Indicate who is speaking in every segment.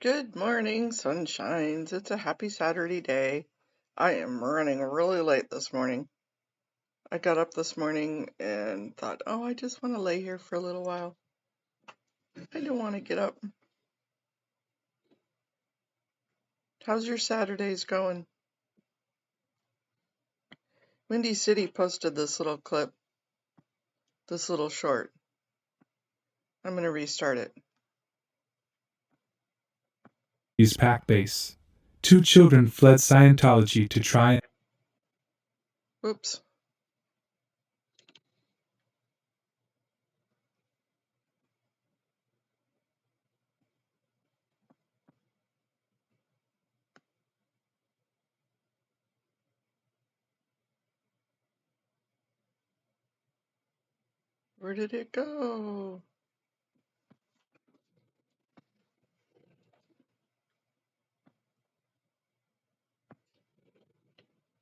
Speaker 1: Good morning, sunshines. It's a happy Saturday day. I am running really late this morning. I got up this morning and thought, oh, I just want to lay here for a little while. I don't want to get up. How's your Saturdays going? Windy City posted this little clip, this little short. I'm going to restart it.
Speaker 2: Pack base. Two children fled Scientology to try.
Speaker 1: Whoops. Where did it go?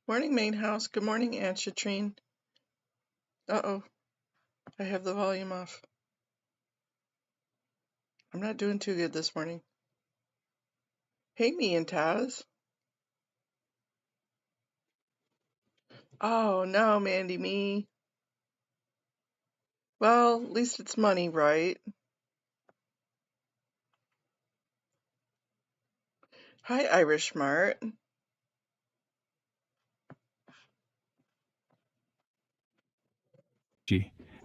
Speaker 1: Morning, main house. Good morning, Aunt Shatrine. Uh-oh. I have the volume off. I'm not doing too good this morning. Hey, me and Taz. Oh, no, Mandy me. Well, at least it's money, right? Hi, Irish Mart.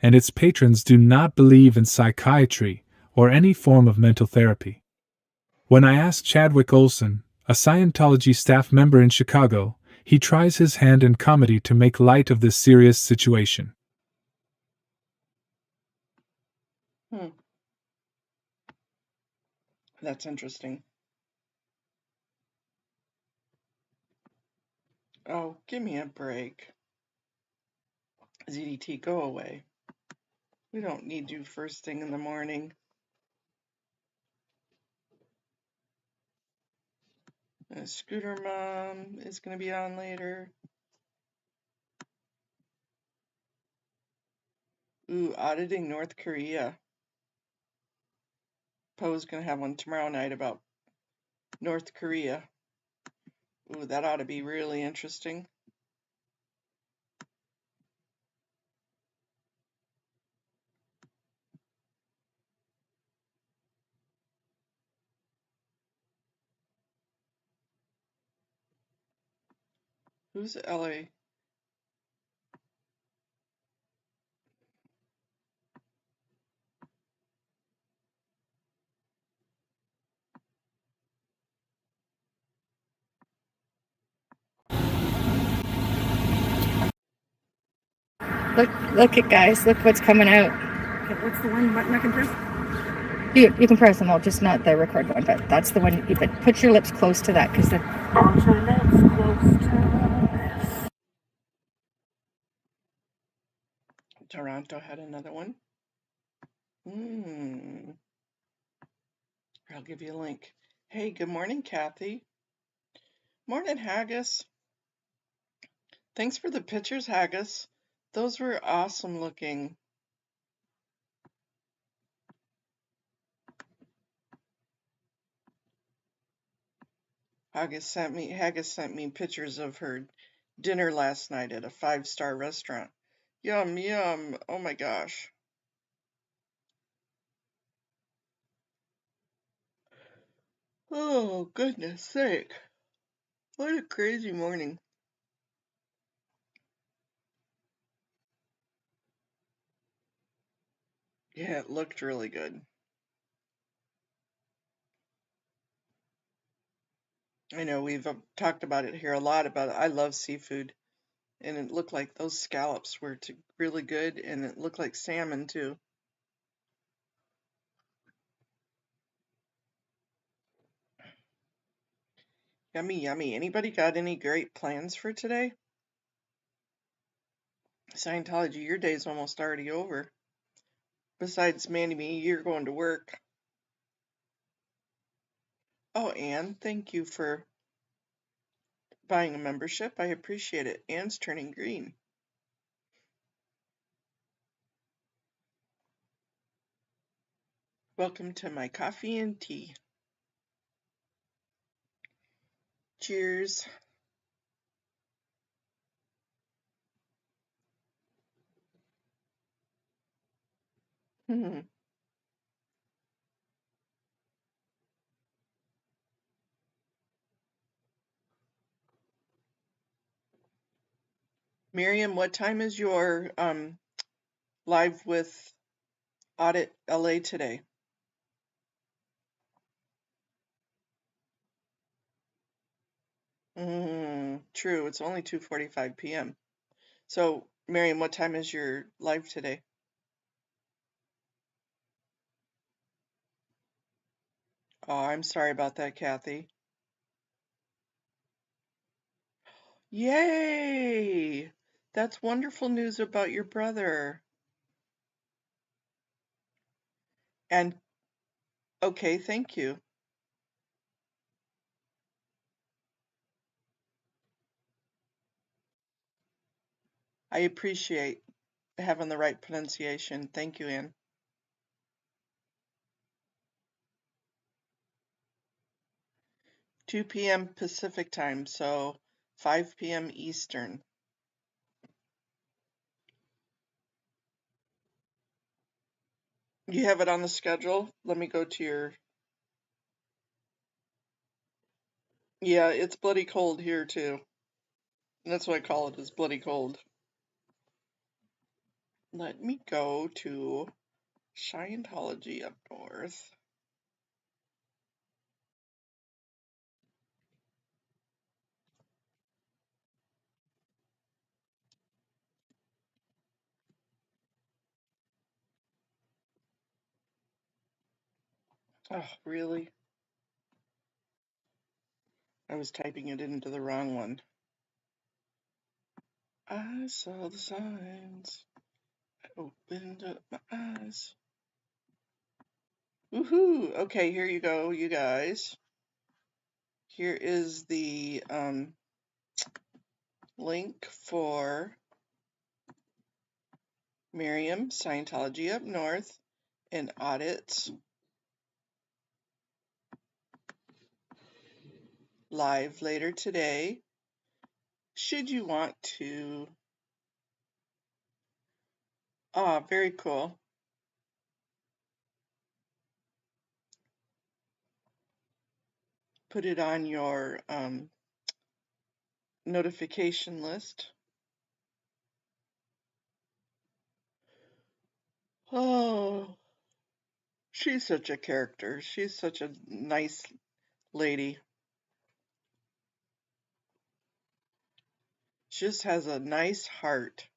Speaker 2: And its patrons do not believe in psychiatry or any form of mental therapy. When I ask Chadwick Olson, a Scientology staff member in Chicago, he tries his hand in comedy to make light of this serious situation.
Speaker 1: That's interesting. Oh, give me a break. ZDT, go away. We don't need you first thing in the morning. Scooter Mom is going to be on later. Ooh, auditing North Korea. Poe's going to have one tomorrow night about North Korea. Ooh, that ought to be really interesting. Who's LA?
Speaker 3: Look it, guys. Look what's coming out.
Speaker 4: Okay, what's the one button I can press?
Speaker 3: You can press them all, just not the record one, but that's the one. But put your lips close to that because
Speaker 4: Put your lips close to this.
Speaker 1: Toronto had another one. I'll give you a link. Hey, good morning, Kathy. Morning, Haggis. Thanks for the pictures, Haggis. Those were awesome looking. Haggis sent me pictures of her dinner last night at a 5-star restaurant. Yum, yum. Oh my gosh. Oh, goodness sake. What a crazy morning. Yeah, it looked really good. I know we've talked about it here a lot about it. I love seafood. And it looked like those scallops were really good, and it looked like salmon too. Yummy, yummy. Anybody got any great plans for today? Scientology, your day's almost already over. Besides Mandy me, you're going to work. Oh, Anne, thank you for buying a membership. I appreciate it. Anne's turning green. Welcome to my coffee and tea. Cheers. Miriam, what time is your live with Audit LA today? True, it's only 2:45 p.m. So, Miriam, what time is your live today? Oh, I'm sorry about that, Kathy. Yay! That's wonderful news about your brother. And okay, thank you. I appreciate having the right pronunciation. Thank you, Ann. 2 p.m. Pacific time, so 5 p.m. Eastern. You have it on the schedule? Let me go to your... Yeah, it's bloody cold here too. And that's what I call it, is bloody cold. Let me go to Scientology up north. Oh, really? I was typing it into the wrong one. I saw the signs. I opened up my eyes. Woohoo! Okay, here you go, you guys. Here is the link for Miriam, Scientology Up North, and Audits live later today. Should you want to... Ah, very cool. Put it on your notification list. Oh, she's such a character. She's such a nice lady. She just has a nice heart.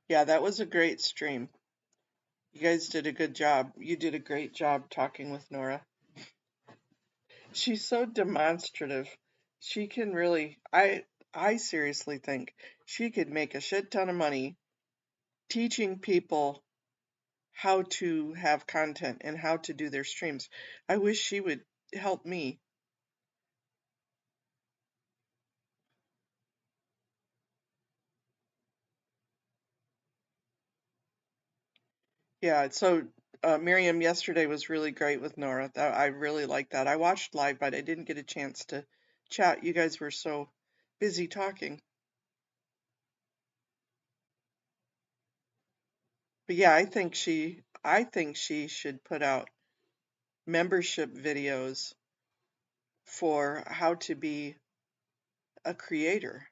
Speaker 1: Yeah, that was a great stream. You guys did a good job. You did a great job talking with Nora. She's so demonstrative. She can really, I seriously think she could make a shit ton of money teaching people how to have content and how to do their streams. I wish she would help me. Yeah, so Miriam, yesterday was really great with Nora. I really liked that. I watched live, but I didn't get a chance to chat. You guys were so busy talking. But yeah, I think she should put out membership videos for how to be a creator.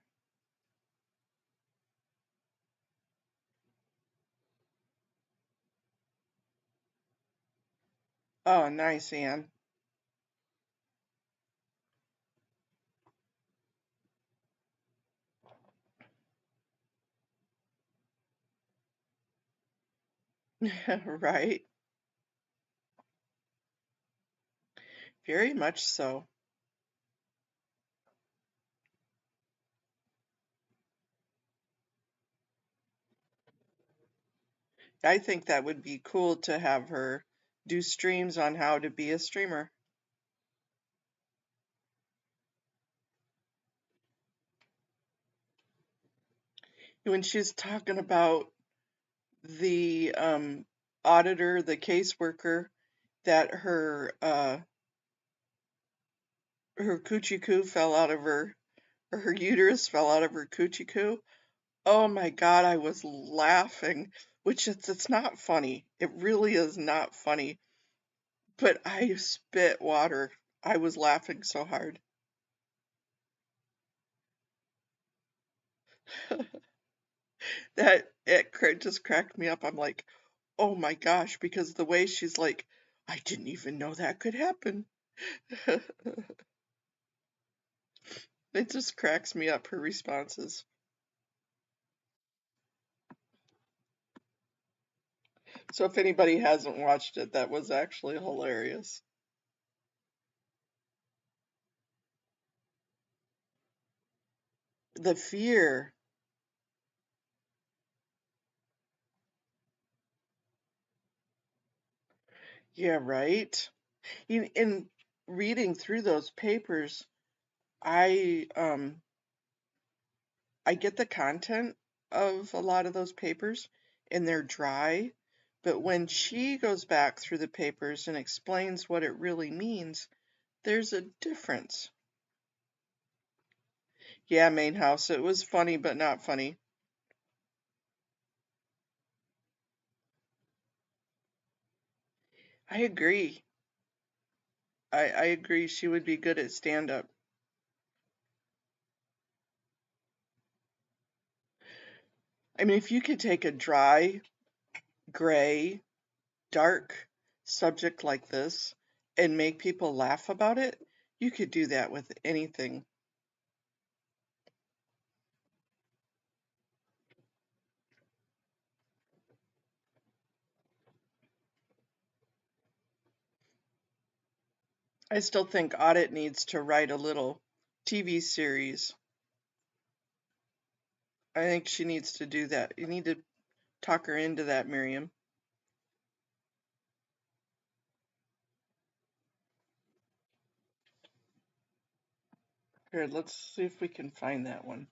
Speaker 1: Oh, nice, Anne. Right? Very much so. I think that would be cool to have her do streams on how to be a streamer. When she's talking about the auditor, the caseworker, that her coochie coo fell out of her, or her uterus fell out of her coochie coo. Oh my God, I was laughing, which it's not funny. It really is not funny. But I spit water. I was laughing so hard. That just cracked me up. I'm like, oh my gosh, because the way she's like, I didn't even know that could happen. It just cracks me up, her responses. So if anybody hasn't watched it, that was actually hilarious. The fear. Yeah, right. In reading through those papers, I get the content of a lot of those papers and they're dry, but when she goes back through the papers and explains what it really means, there's a difference. Yeah, Main House, it was funny but not funny. I agree. I agree she would be good at stand-up. I mean, if you could take a dry, gray, dark subject like this and make people laugh about it, you could do that with anything. I still think Audit needs to write a little TV series. I think she needs to do that. You need to talk her into that, Miriam. Here, let's see if we can find that one.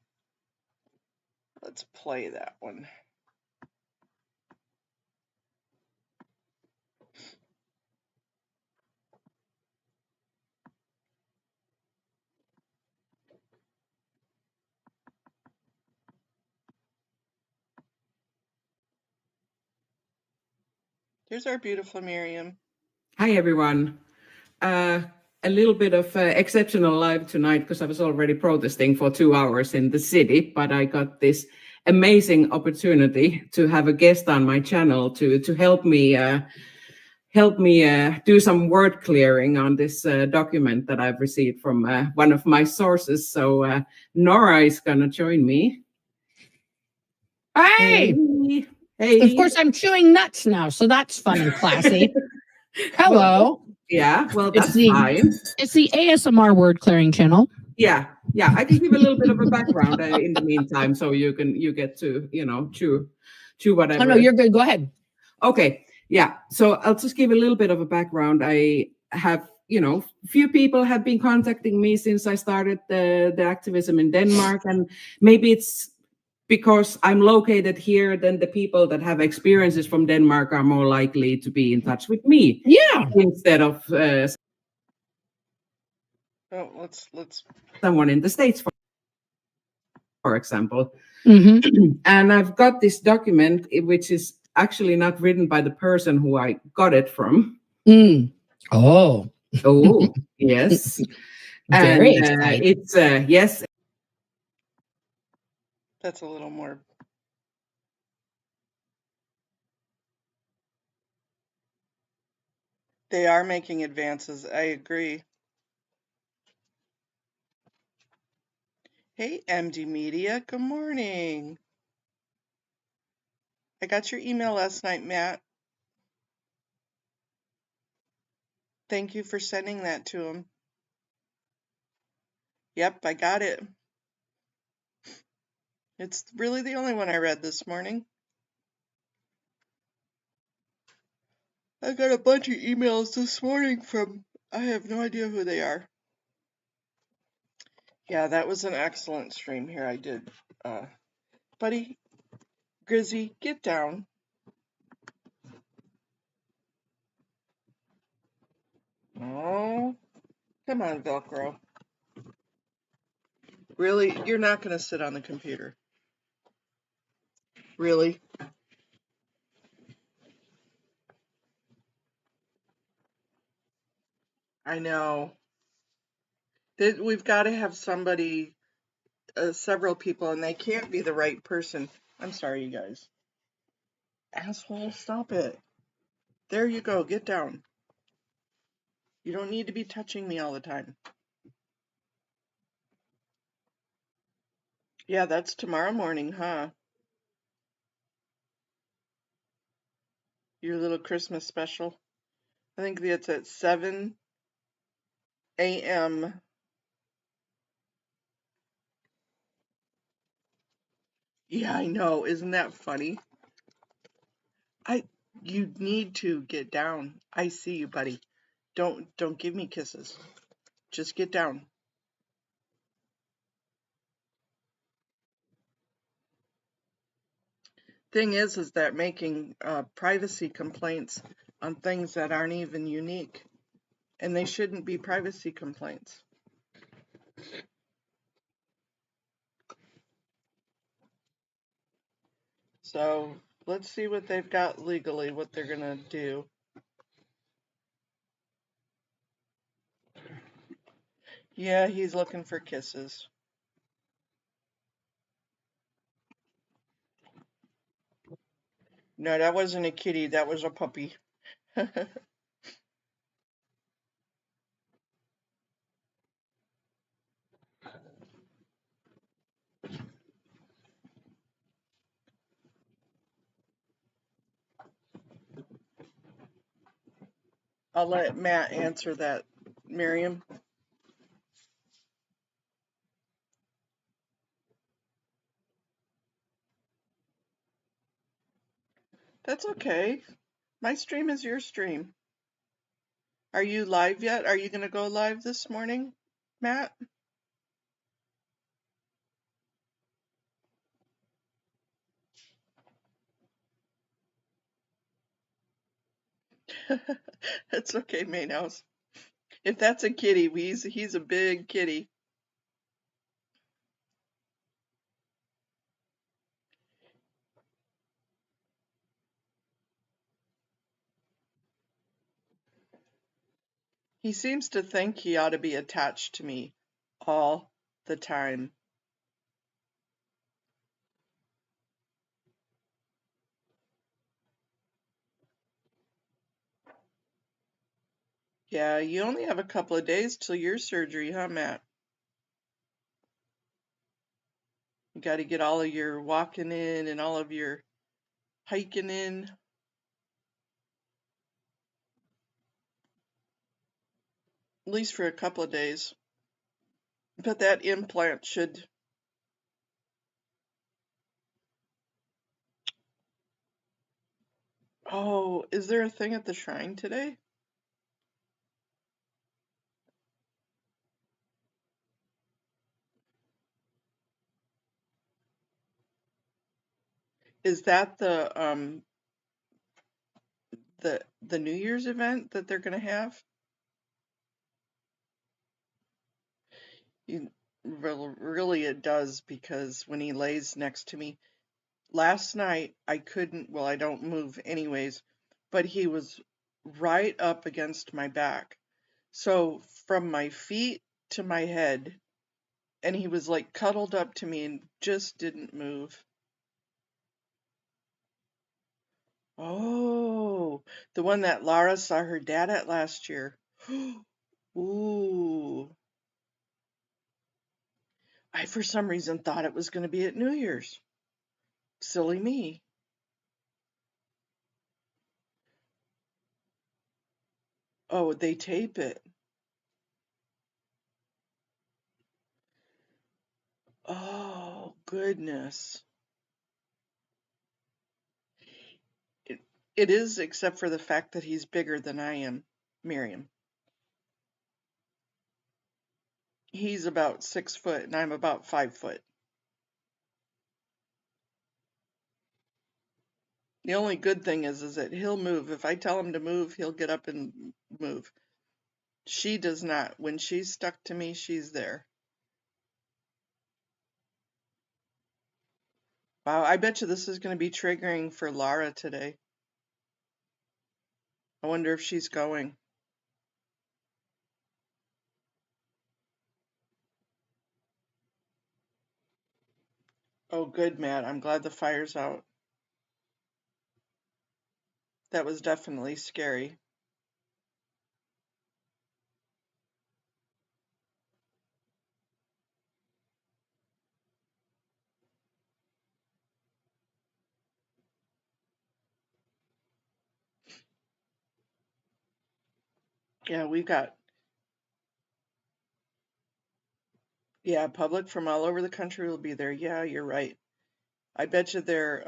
Speaker 1: Let's play that one. Here's our beautiful Miriam.
Speaker 5: Hi, everyone. A little bit of exceptional live tonight because I was already protesting for 2 hours in the city, but I got this amazing opportunity to have a guest on my channel to help me do some word clearing on this document that I've received from one of my sources. So Nora is gonna join me.
Speaker 6: Hey!
Speaker 5: Hey.
Speaker 6: Of course, I'm chewing nuts now, so that's fun and classy. Hello.
Speaker 5: Well, that's fine.
Speaker 6: It's the ASMR word clearing channel.
Speaker 5: Yeah. I can give a little bit of a background in the meantime, so you get to chew whatever.
Speaker 6: Oh no, you're good. Go ahead.
Speaker 5: Okay. Yeah. So I'll just give a little bit of a background. I have, few people have been contacting me since I started the activism in Denmark, and maybe it's because I'm located here, then the people that have experiences from Denmark are more likely to be in touch with me.
Speaker 6: Yeah.
Speaker 5: Instead of
Speaker 1: Let's
Speaker 5: someone in the States, for example.
Speaker 6: Mm-hmm.
Speaker 5: And I've got this document, which is actually not written by the person who I got it from.
Speaker 6: Oh,
Speaker 5: Yes.
Speaker 6: Very
Speaker 5: and
Speaker 6: exciting.
Speaker 5: It's yes.
Speaker 1: That's a little more. They are making advances. I agree. Hey, MD Media. Good morning. I got your email last night, Matt. Thank you for sending that to him. Yep, I got it. It's really the only one I read this morning. I got a bunch of emails this morning from, I have no idea who they are. Yeah, that was an excellent stream here I did. Buddy, Grizzy, get down. Oh, come on, Velcro. Really? You're not going to sit on the computer? Really? I know. We've got to have somebody, several people, and they can't be the right person. I'm sorry, you guys. Asshole, stop it. There you go. Get down. You don't need to be touching me all the time. Yeah, that's tomorrow morning, huh? Your little Christmas special. I think it's at 7 a.m. Yeah, I know. Isn't that funny? I You need to get down. I see you, buddy. Don't give me kisses. Just get down. Thing is that making privacy complaints on things that aren't even unique, and they shouldn't be privacy complaints. So let's see what they've got legally, what they're gonna do. Yeah, he's looking for kisses. No, that wasn't a kitty, that was a puppy. I'll let Matt answer that, Miriam. That's okay. My stream is your stream. Are you live yet? Are you gonna go live this morning, Matt? It's okay, Maynows. If that's a kitty, he's a big kitty. He seems to think he ought to be attached to me all the time. Yeah, you only have a couple of days till your surgery, huh, Matt? You got to get all of your walking in and all of your hiking in. At least for a couple of days. But that implant should... Oh, is there a thing at the shrine today? Is that the New Year's event that they're gonna have? Really it does, because when he lays next to me, last night I couldn't, well, I don't move anyways, but he was right up against my back. So from my feet to my head, and he was like cuddled up to me and just didn't move. Oh, the one that Lara saw her dad at last year. Ooh, I for some reason thought it was going to be at New Year's. Silly me. Oh, they tape it. Oh, goodness. It, it is, except for the fact that he's bigger than I am, Miriam. He's about 6 foot and I'm about 5 foot. The only good thing is that he'll move. If I tell him to move, he'll get up and move. She does not. When she's stuck to me, she's there. Wow, I bet you this is going to be triggering for Laura today. I wonder if she's going. Oh, good, Matt. I'm glad the fire's out. That was definitely scary. Yeah, we've got, yeah, public from all over the country will be there. Yeah, you're right. I bet you they're,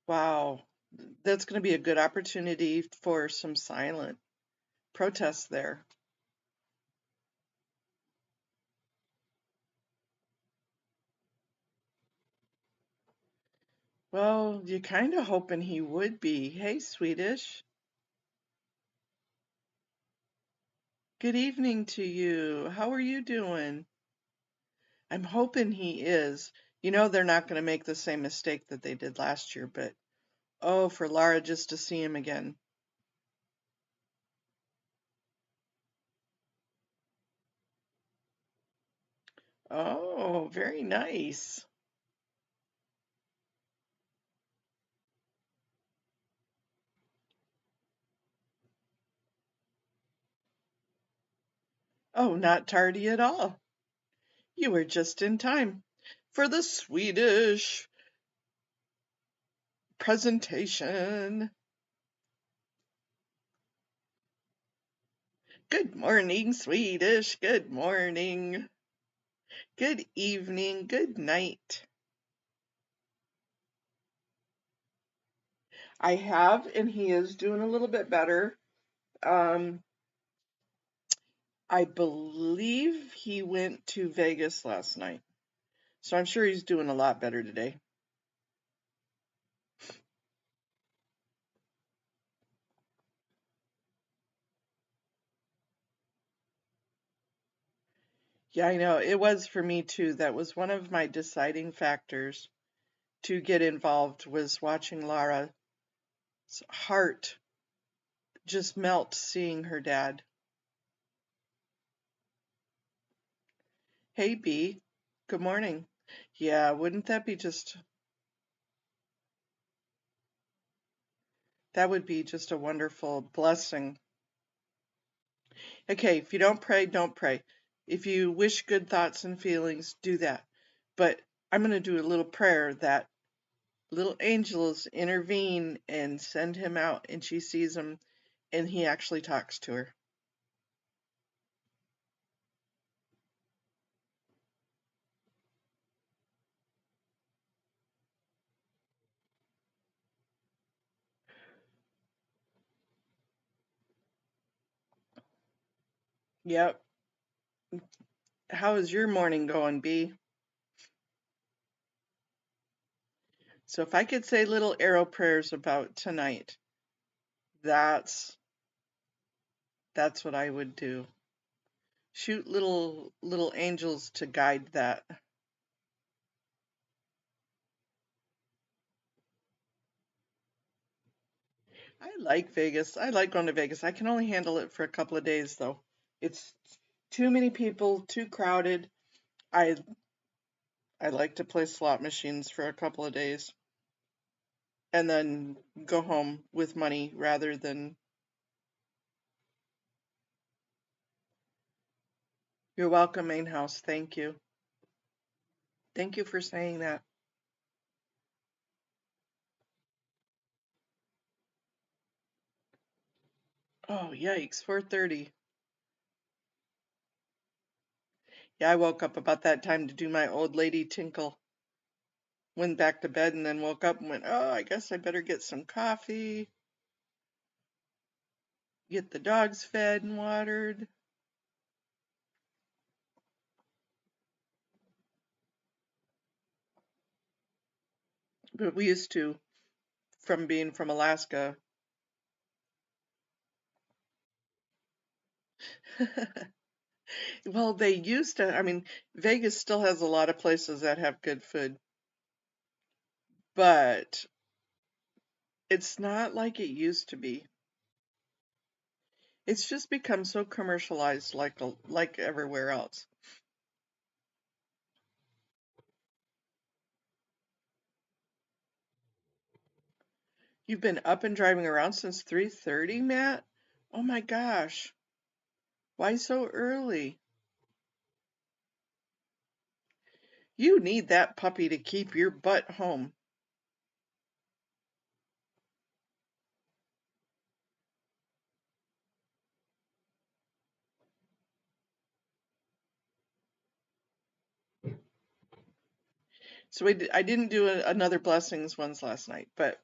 Speaker 1: wow, that's going to be a good opportunity for some silent protests there. Well, you're kind of hoping he would be. Hey, Swedish. Good evening to you. How are you doing? I'm hoping he is. You know, they're not going to make the same mistake that they did last year, but oh, for Laura just to see him again. Oh, very nice. Oh, not tardy at all. You were just in time for the Swedish presentation. Good morning, Swedish. Good morning. Good evening. Good night. I have, and he is doing a little bit better. Um, I believe he went to Vegas last night, so I'm sure he's doing a lot better today. Yeah, I know. It was for me too. That was one of my deciding factors to get involved was watching Lara's heart just melt seeing her dad. Hey, B. Good morning. Yeah, wouldn't that be just, that would be just a wonderful blessing. Okay, if you don't pray, don't pray. If you wish good thoughts and feelings, do that. But I'm going to do a little prayer that little angels intervene and send him out, and she sees him, and he actually talks to her. Yep. How is your morning going, B? So if I could say little arrow prayers about tonight, that's what I would do. Shoot little angels to guide that. I like Vegas. I like going to Vegas. I can only handle it for a couple of days though. It's too many people, too crowded. I I like to play slot machines for a couple of days and then go home with money rather than. You're welcome, main house. Thank you. Thank you for saying that. Oh, yikes, 4:30. Yeah, I woke up about that time to do my old lady tinkle. Went back to bed and then woke up and went, oh, I guess I better get some coffee, get the dogs fed and watered. But we used to, from being from Alaska, Well, they used to, I mean, Vegas still has a lot of places that have good food, but it's not like it used to be. It's just become so commercialized like everywhere else. You've been up and driving around since 3:30, Matt? Oh my gosh. Why so early? You need that puppy to keep your butt home. So I didn't do another blessings ones last night, but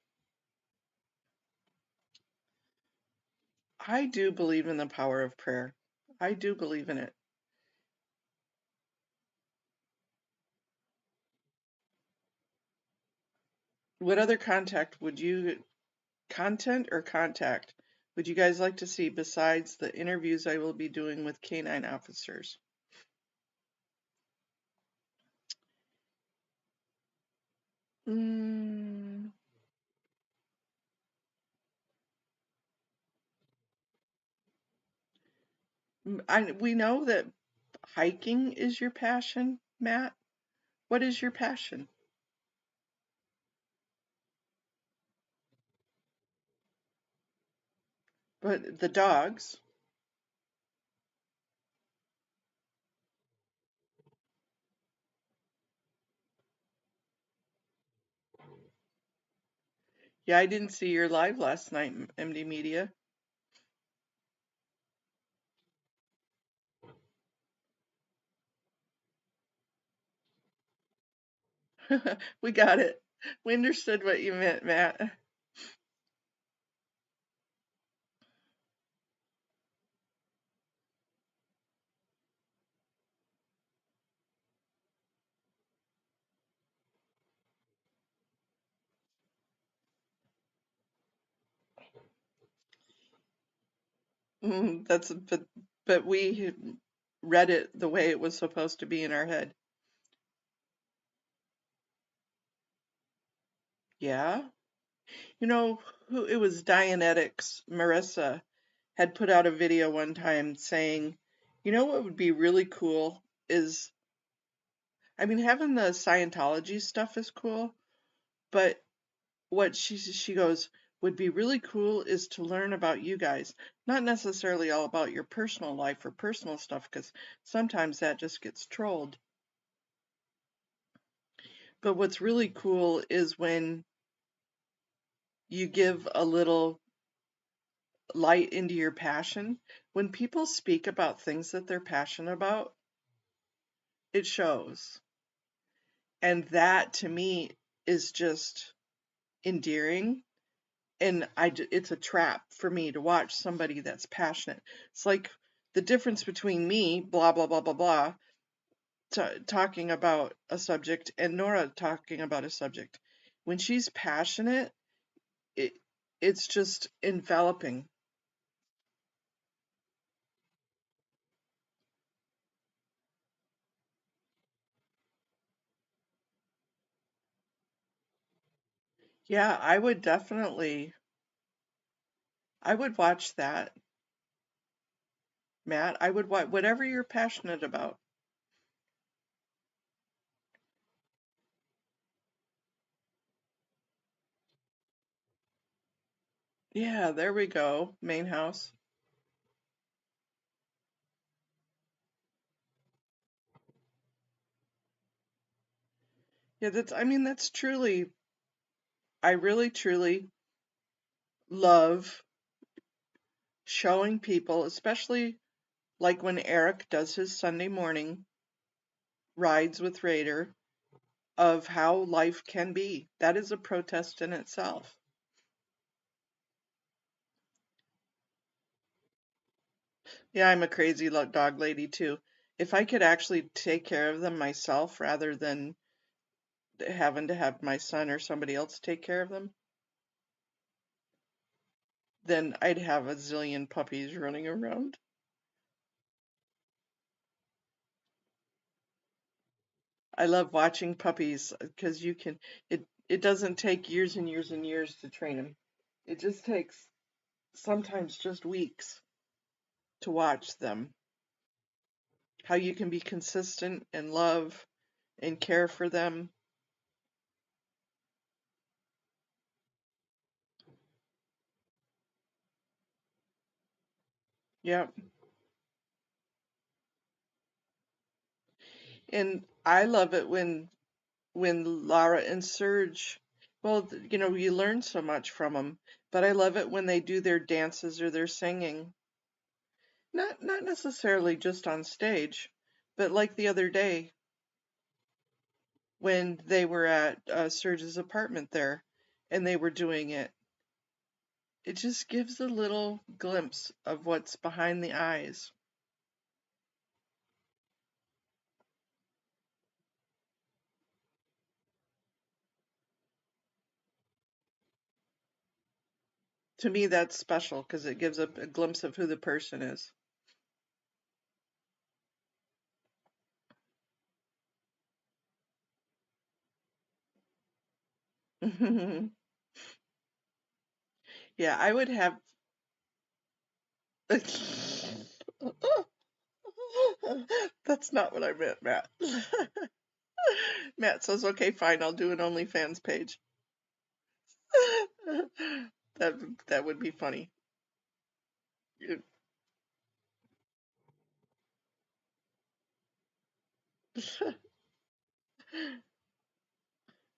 Speaker 1: I do believe in the power of prayer. I do believe in it. What other content would you guys like to see besides the interviews I will be doing with canine officers? Mm, we know that hiking is your passion, Matt. What is your passion? But the dogs. Yeah, I didn't see your live last night, MD Media. We got it. We understood what you meant, Matt. That's but we read it the way it was supposed to be in our head. Yeah. You know, who it was Dianetics, Marissa had put out a video one time saying, you know what would be really cool is, I mean, having the Scientology stuff is cool, but what she goes would be really cool is to learn about you guys, not necessarily all about your personal life or personal stuff, because sometimes that just gets trolled. But what's really cool is when you give a little light into your passion. When people speak about things that they're passionate about, it shows. And that to me is just endearing. And it's a trap for me to watch somebody that's passionate. It's like the difference between me, blah, blah, blah, blah, blah, talking about a subject and Nora talking about a subject. When she's passionate, it, it's just enveloping. Yeah, I would watch that, Matt. I would watch whatever you're passionate about. Yeah, there we go. Main house. Yeah, I mean, that's truly, I really truly love showing people, especially like when Eric does his Sunday morning rides with Raider, of how life can be. That is a protest in itself. Yeah, I'm a crazy dog lady too. If I could actually take care of them myself rather than having to have my son or somebody else take care of them, then I'd have a zillion puppies running around. I love watching puppies because it doesn't take years and years and years to train them. It just takes sometimes just weeks to watch them. How you can be consistent and love and care for them. Yep. And I love it when Lara and Serge, well, you learn so much from them, but I love it when they do their dances or their singing. Not necessarily just on stage, but like the other day when they were at Serge's apartment there and they were doing it. It just gives a little glimpse of what's behind the eyes. To me, that's special because it gives a glimpse of who the person is. Yeah, I would have. That's not what I meant, Matt. Matt says, okay, fine, I'll do an OnlyFans page. That that would be funny.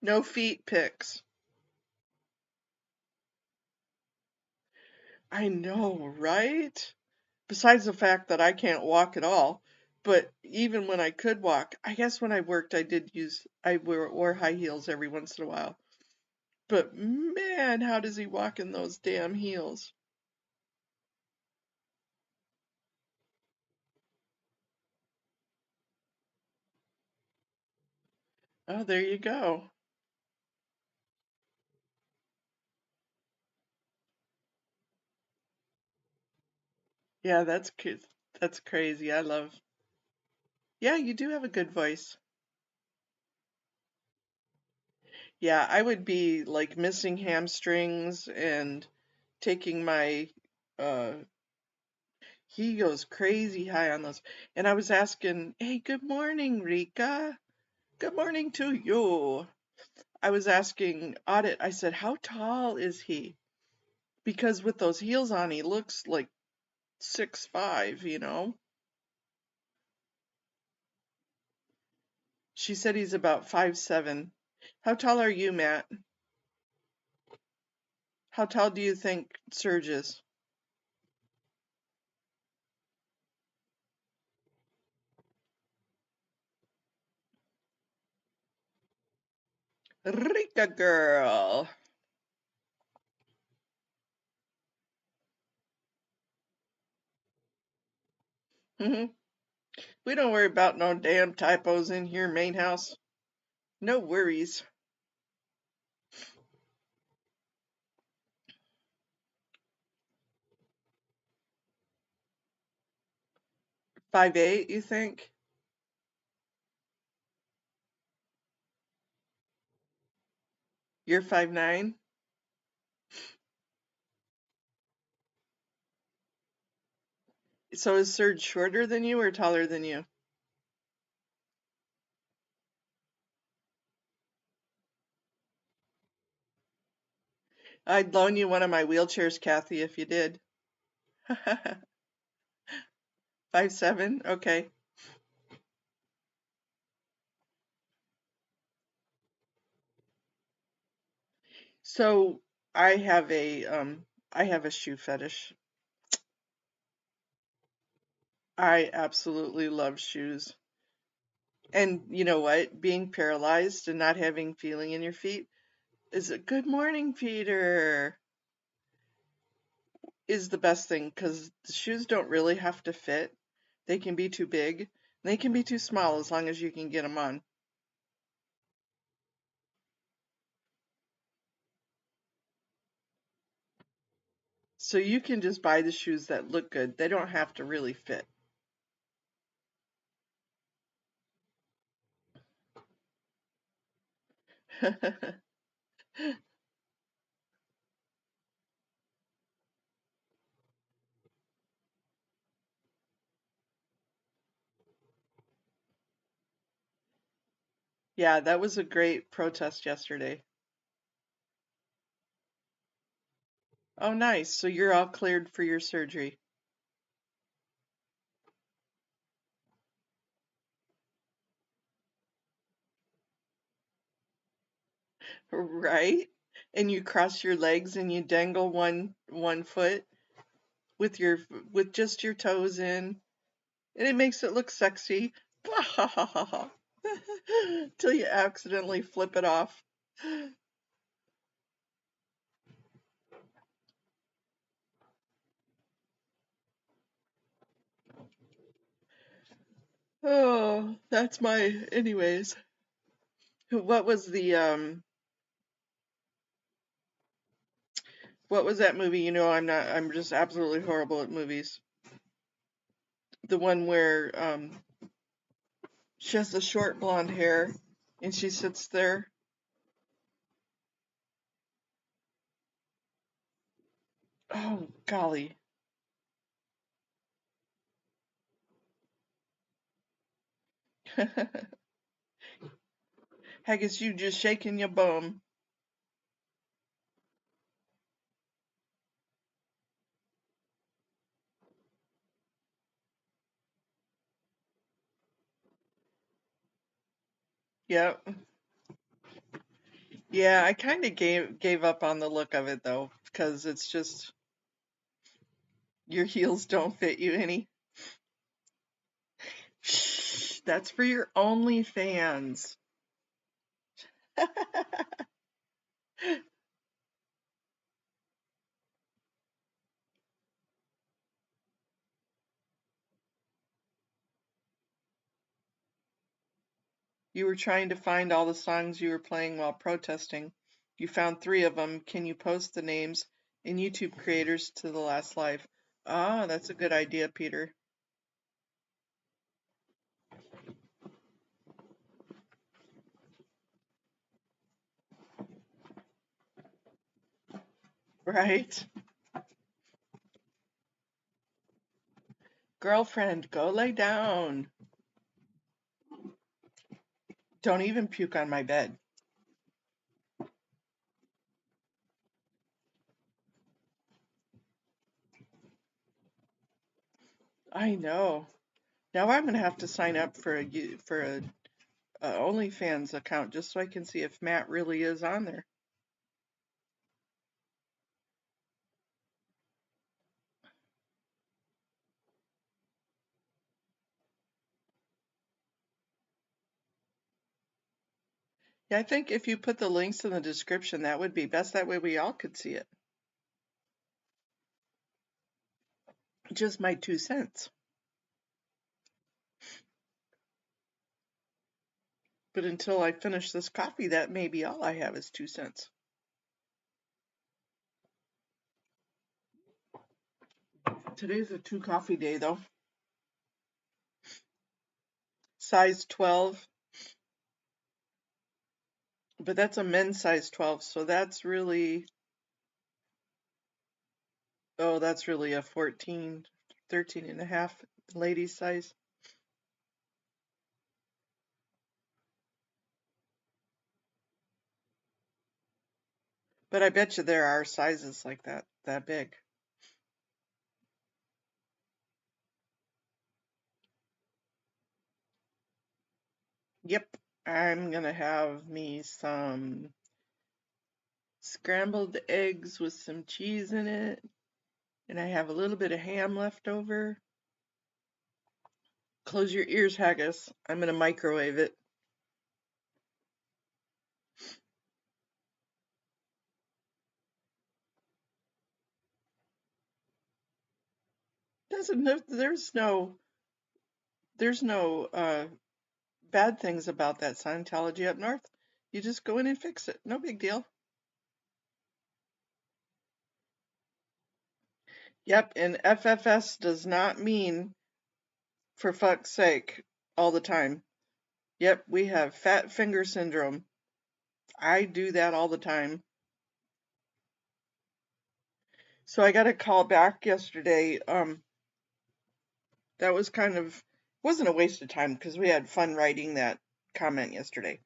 Speaker 1: No feet pics. I know, right? Besides the fact that I can't walk at all, but even when I could walk, I guess when I worked, I wore high heels every once in a while. But man, how does he walk in those damn heels? Oh, there you go. Yeah, that's crazy. I love. Yeah, you do have a good voice. Yeah, I would be like missing hamstrings and taking my uh he goes crazy high on those. And I was asking, "Hey, good morning, Rika. Good morning to you." I was asking Audit, I said, "How tall is he?" Because with those heels on, he looks like 6'5". She said he's about 5'7". How tall are you, Matt? How tall do you think Serge is? Rika girl. We don't worry about no damn typos in here, main house. No worries. 5'8", you think? You're 5'9"? So is Serge shorter than you or taller than you? I'd loan you one of my wheelchairs, Kathy, if you did. 5'7"? Okay. So I have a shoe fetish. I absolutely love shoes. And you know what? Being paralyzed and not having feeling in your feet is a good morning, Peter, is the best thing because the shoes don't really have to fit. They can be too big. They can be too small as long as you can get them on. So you can just buy the shoes that look good. They don't have to really fit. Yeah, that was a great protest yesterday. Oh, nice. So you're all cleared for your surgery, right? And you cross your legs and you dangle one foot with with just your toes in, and it makes it look sexy. Till you accidentally flip it off. Oh, that's my anyways. What was the what was that movie? You know, I'm just absolutely horrible at movies. The one where she has the short blonde hair and she sits there. Oh, golly. I guess you just shaking your bum. Yep. Yeah, I kind of gave up on the look of it though, because it's just your heels don't fit you any. Shh, that's for your OnlyFans. You were trying to find all the songs you were playing while protesting. You found 3 of them. Can you post the names and YouTube creators to the last live? Ah, that's a good idea, Peter. Right? Girlfriend, go lay down. Don't even puke on my bed. I know. Now I'm gonna have to sign up for a OnlyFans account just so I can see if Matt really is on there. Yeah, I think if you put the links in the description, that would be best. That way we all could see it. Just my 2 cents. But until I finish this coffee, that may be all I have is 2 cents. Today's a 2 coffee day though. Size 12. But that's a men's size 12, so that's really, oh, that's really a 14, 13 and a half ladies size. But I bet you there are sizes like that big. Yep, I'm gonna have me some scrambled eggs with some cheese in it, and I have a little bit of ham left over. Close your ears, Haggis. I'm gonna microwave it. There's no bad things about that Scientology up north. You just go in and fix it. No big deal. Yep, and FFS does not mean for fuck's sake all the time. Yep, we have fat finger syndrome I do that all the time. So I got a call back yesterday. That was wasn't a waste of time because we had fun writing that comment yesterday.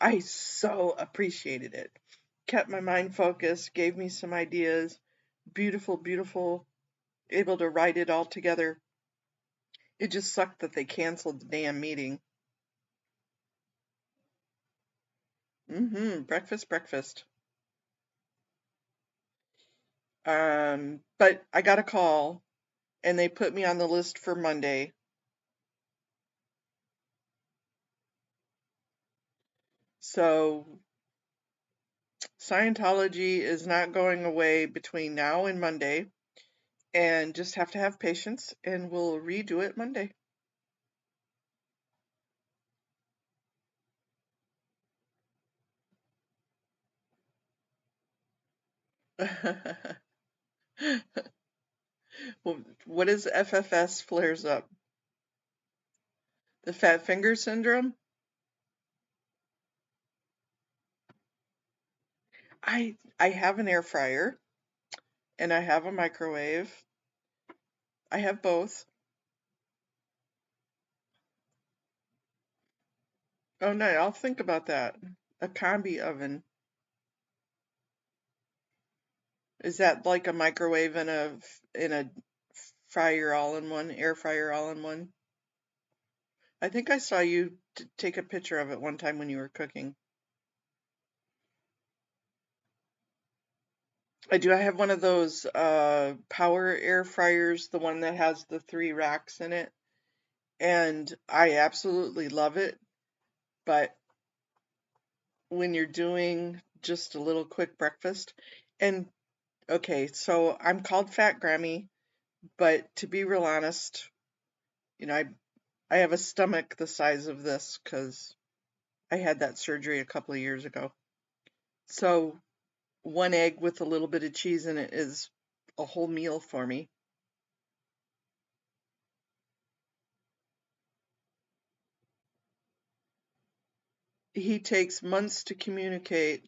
Speaker 1: I so appreciated it. Kept my mind focused, gave me some ideas. Beautiful, beautiful, able to write it all together. It just sucked that they canceled the damn meeting. Breakfast, breakfast. But I got a call and they put me on the list for Monday. So Scientology is not going away between now and Monday, and just have to have patience, and we'll redo it Monday. Well, what is FFS flares up? The fat finger syndrome? I have an air fryer and I have a microwave. I have both. Oh no, I'll think about that. A combi oven. Is that like a microwave and a fryer all in one, air fryer all in one? I think I saw you take a picture of it one time when you were cooking. I do. I have one of those power air fryers, the one that has the 3 racks in it, and I absolutely love it. But when you're doing just a little quick breakfast, and okay, so I'm called Fat Grammy, but to be real honest, you know, I have a stomach the size of this because I had that surgery a couple of years ago. So 1 egg with a little bit of cheese in it is a whole meal for me. He takes months to communicate.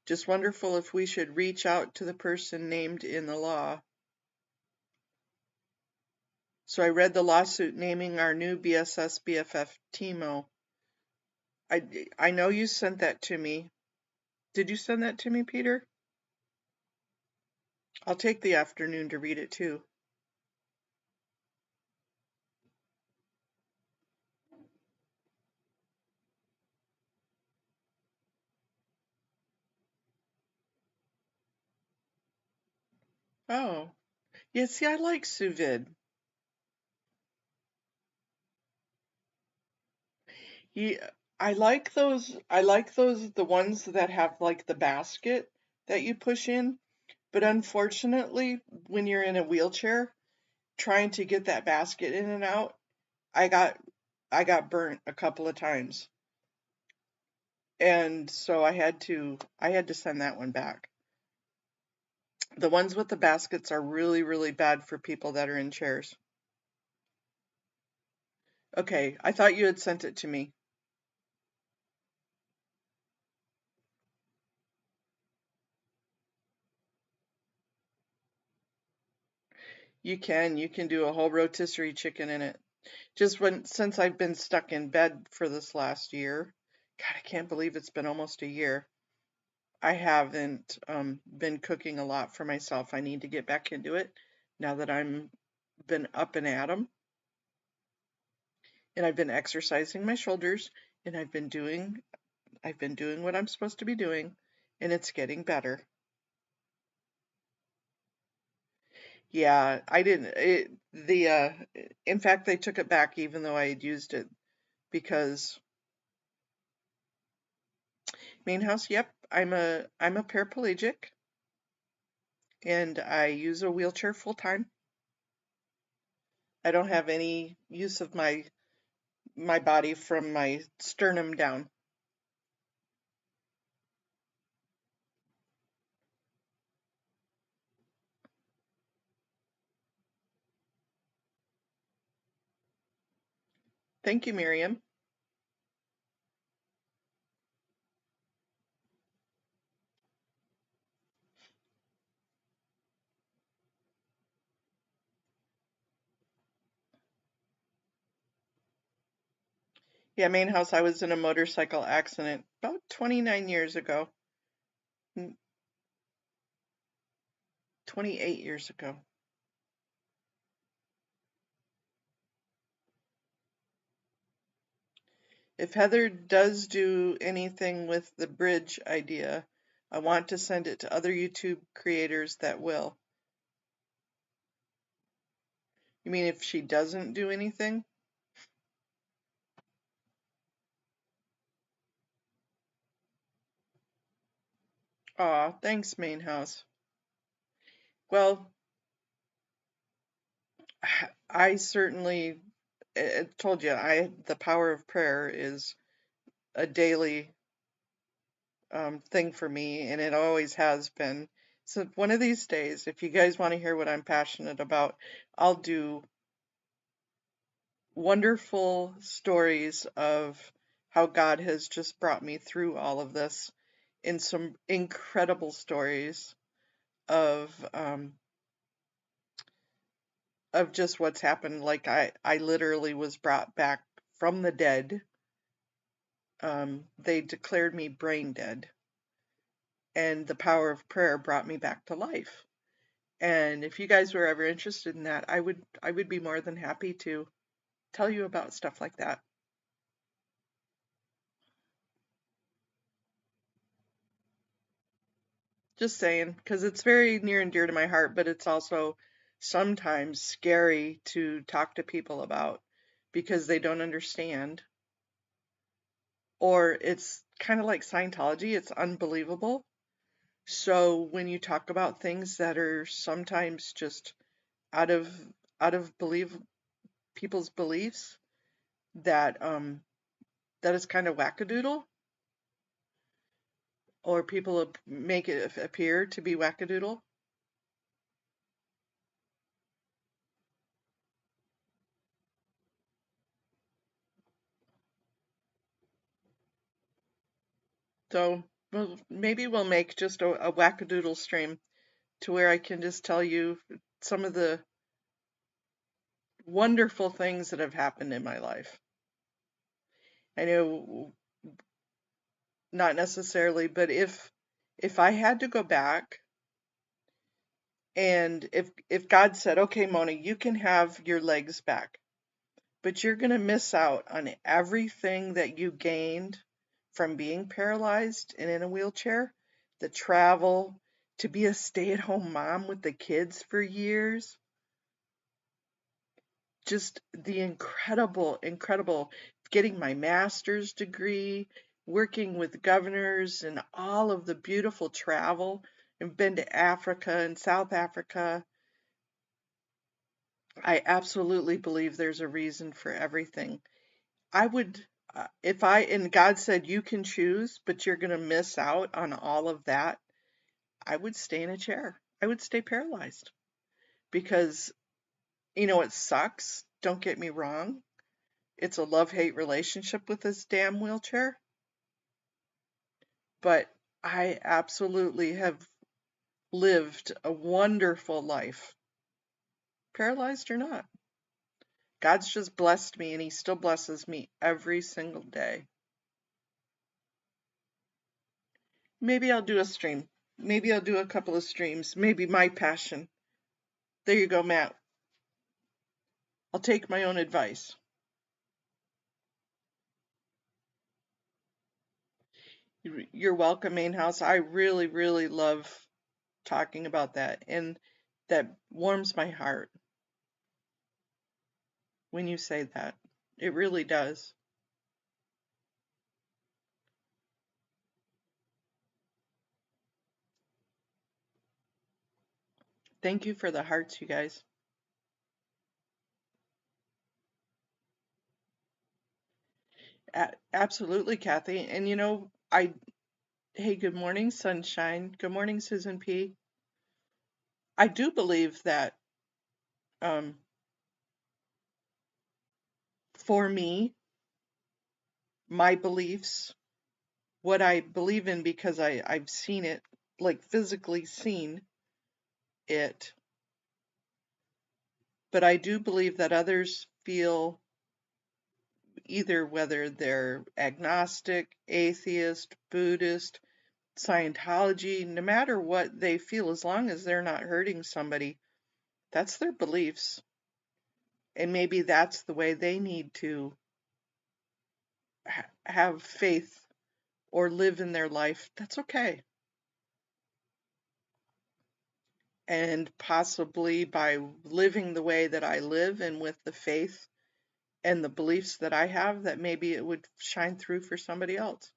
Speaker 1: Just wonderful if we should reach out to the person named in the law. So I read the lawsuit naming our new BSS BFF Timo. I know you sent that to me. Did you send that to me, Peter? I'll take the afternoon to read it too. Oh, yeah, see, I like sous vide. Yeah, I like those, the ones that have like the basket that you push in. But unfortunately, when you're in a wheelchair, trying to get that basket in and out, I got I got burnt a couple of times. And so I had to send that one back. The ones with the baskets are really, really bad for people that are in chairs. Okay, I thought you had sent it to me. You can do a whole rotisserie chicken in it. Just since I've been stuck in bed for this last year. God, I can't believe it's been almost a year. I haven't been cooking a lot for myself. I need to get back into it now that I'm been up and at 'em. And I've been exercising my shoulders and I've been doing what I'm supposed to be doing and it's getting better. Yeah, I didn't it the in fact they took it back even though I had used it because main house, yep, I'm a paraplegic and I use a wheelchair full time. I don't have any use of my body from my sternum down. Thank you, Miriam. Yeah, main house, I was in a motorcycle accident about 29 years ago. 28 years ago. If Heather does do anything with the bridge idea, I want to send it to other YouTube creators that will. You mean if she doesn't do anything? Aw, thanks, main house. Well, I certainly told you, the power of prayer is a daily thing for me, and it always has been. So one of these days, if you guys want to hear what I'm passionate about, I'll do wonderful stories of how God has just brought me through all of this in some incredible stories of just what's happened. Like I literally was brought back from the dead. They declared me brain dead, and the power of prayer brought me back to life. And if you guys were ever interested in that, I would be more than happy to tell you about stuff like that. Just saying, because it's very near and dear to my heart, but it's also sometimes scary to talk to people about because they don't understand. Or it's kind of like Scientology, it's unbelievable. So when you talk about things that are sometimes just out of belief people's beliefs, that that is kind of wackadoodle, or people make it appear to be wackadoodle. So well, maybe we'll make just a wackadoodle stream to where I can just tell you some of the wonderful things that have happened in my life. I know not necessarily, but if I had to go back, and if God said, "Okay, Mona, you can have your legs back, but you're going to miss out on everything that you gained from being paralyzed and in a wheelchair, the travel, to be a stay-at-home mom with the kids for years, just the incredible getting my master's degree, working with governors and all of the beautiful travel, and been to Africa and South Africa. I absolutely believe there's a reason for everything. I would, and God said you can choose, but you're going to miss out on all of that, I would stay in a chair. I would stay paralyzed because, it sucks. Don't get me wrong. It's a love-hate relationship with this damn wheelchair. But I absolutely have lived a wonderful life, paralyzed or not. God's just blessed me, and He still blesses me every single day. Maybe I'll do a stream. Maybe I'll do a couple of streams. Maybe my passion. There you go, Matt. I'll take my own advice. You're welcome, Main House. I really, really love talking about that, and that warms my heart when you say that. It really does. Thank you for the hearts, you guys. Absolutely, Kathy. And hey, good morning, sunshine. Good morning, Susan P. I do believe that um, for me, my beliefs, what I believe in, because I've seen it, like physically seen it, but I do believe that others feel either whether they're agnostic, atheist, Buddhist, Scientology, no matter what they feel, as long as they're not hurting somebody, that's their beliefs. And maybe that's the way they need to have faith or live in their life. That's okay. And possibly by living the way that I live and with the faith and the beliefs that I have, that maybe it would shine through for somebody else.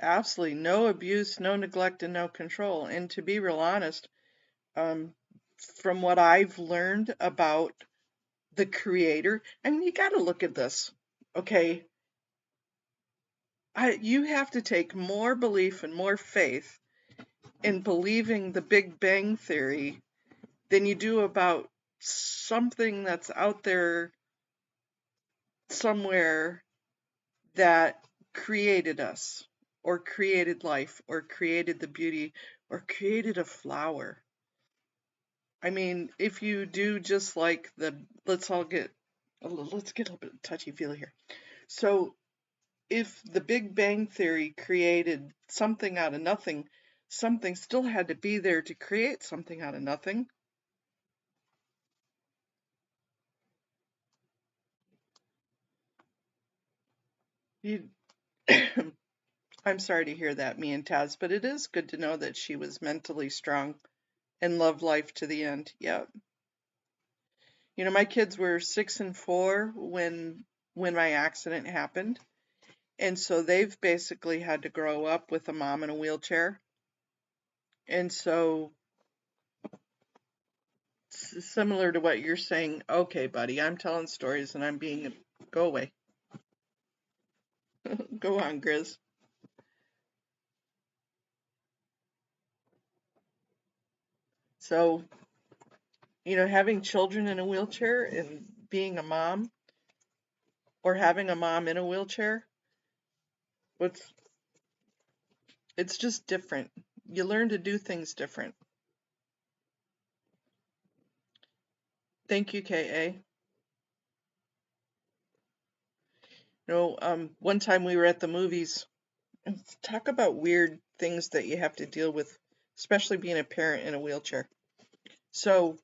Speaker 1: Absolutely no abuse, no neglect, and no control. And to be real honest, um, from what I've learned about the creator, I mean, you got to look at this, okay? You have to take more belief and more faith in believing the Big Bang Theory than you do about something that's out there somewhere that created us, or created life, or created the beauty, or created a flower. I mean, if you do just like let's get a little bit touchy-feely here. So if the Big Bang Theory created something out of nothing, something still had to be there to create something out of nothing. You, I'm sorry to hear that, me and Taz, but it is good to know that she was mentally strong and loved life to the end. Yeah. You know, my kids were 6 and 4 when my accident happened. And so they've basically had to grow up with a mom in a wheelchair. And so similar to what you're saying, okay, buddy, I'm telling stories and I'm being go away. Go on, Grizz. So, you know, having children in a wheelchair and being a mom, or having a mom in a wheelchair, it's just different. You learn to do things different. Thank you, KA. You know, one time we were at the movies. Talk about weird things that you have to deal with, especially being a parent in a wheelchair. So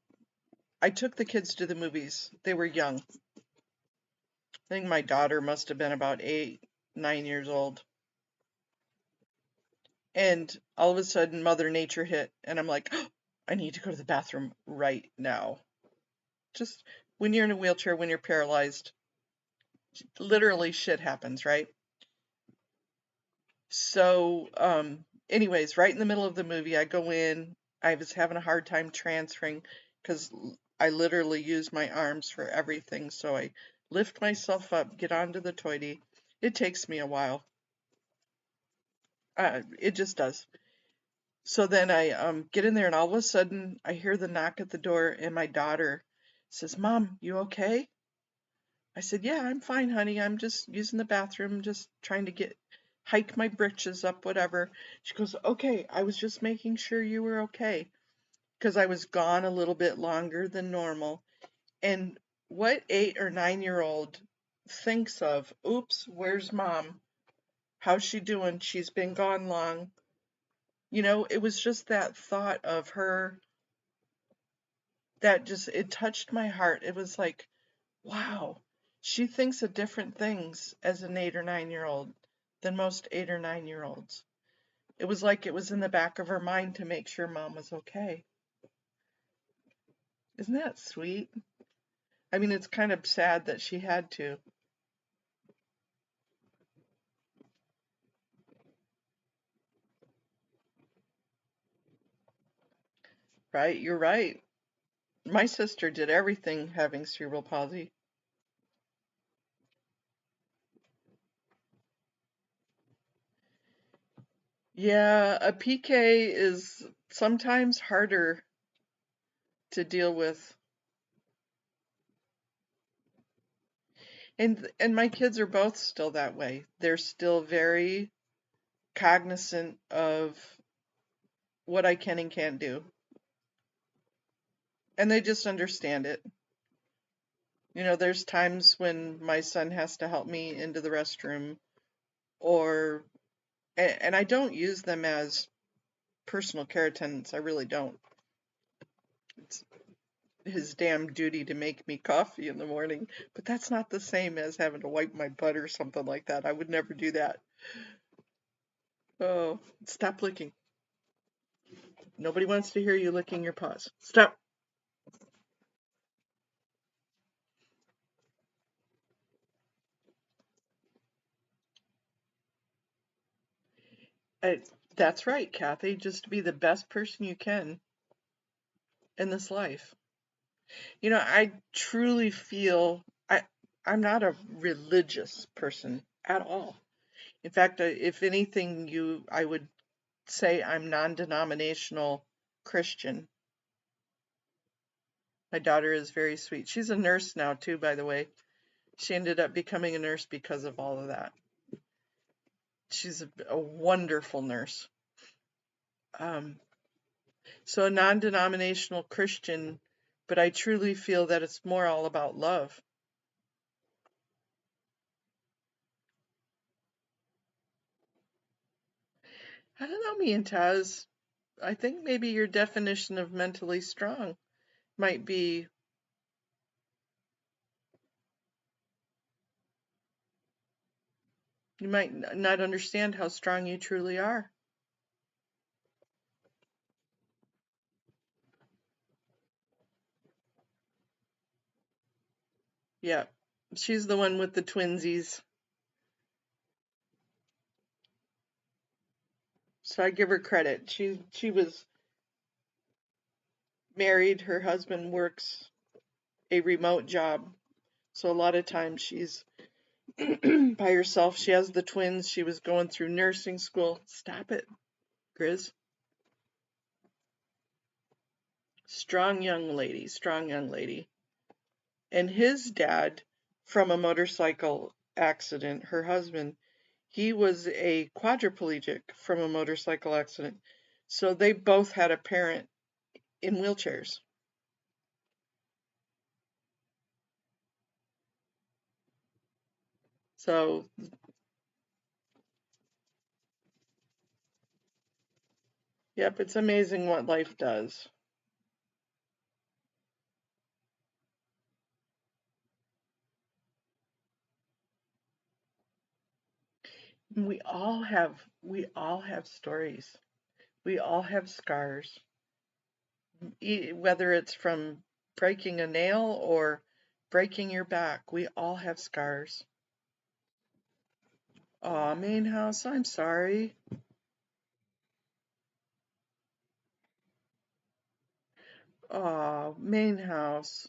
Speaker 1: I took the kids to the movies. They were young. I think my daughter must have been about 8, 9 years old. And all of a sudden, Mother Nature hit, and I'm like, oh, I need to go to the bathroom right now. Just when you're in a wheelchair, when you're paralyzed, literally shit happens, right? So, anyways, right in the middle of the movie, I go in. I was having a hard time transferring because I literally use my arms for everything. So I lift myself up, get onto the toilet. It takes me a while. It just does. So then I get in there, and all of a sudden I hear the knock at the door, and my daughter says, "Mom, you okay?" I said, "Yeah, I'm fine, honey. I'm just using the bathroom, just trying to hike my britches up, whatever." She goes, "Okay, I was just making sure you were okay," because I was gone a little bit longer than normal. And what 8 or 9 year old thinks of, oops, where's mom? How's she doing? She's been gone long. You know, it was just that thought of her that just, it touched my heart. It was like, wow, she thinks of different things as an 8 or 9 year old than most 8 or 9 year olds. It was like it was in the back of her mind to make sure mom was okay. Isn't that sweet? I mean, it's kind of sad that she had to. Right? You're right. My sister did everything having cerebral palsy. Yeah, a PK is sometimes harder to deal with. And my kids are both still that way. They're still very cognizant of what I can and can't do. And they just understand it. You know, there's times when my son has to help me into the restroom, or, and I don't use them as personal care attendants. I really don't. It's his damn duty to make me coffee in the morning, but that's not the same as having to wipe my butt or something like that. I would never do that. Oh, stop licking. Nobody wants to hear you licking your paws. Stop. That's right, Kathy. Just be the best person you can in this life. You know, I truly feel I'm not a religious person at all. In fact, if anything, I would say I'm non-denominational Christian. My daughter is very sweet. She's a nurse now too, by the way. She ended up becoming a nurse because of all of that. She's a wonderful nurse. So a non-denominational Christian, but I truly feel that it's more all about love. I don't know, me and Taz. I think maybe your definition of mentally strong might be, you might not understand how strong you truly are. Yeah, she's the one with the twinsies. So I give her credit. She was married. Her husband works a remote job. So a lot of times she's by herself. She has the twins. She was going through nursing school. Stop it, Grizz. Strong young lady, strong young lady. And his dad, from a motorcycle accident, her husband, he was a quadriplegic from a motorcycle accident. So they both had a parent in wheelchairs. So, yep, it's amazing what life does. We all have stories. We all have scars. Whether it's from breaking a nail or breaking your back, we all have scars. Aw, main house, I'm sorry. Aw, main house.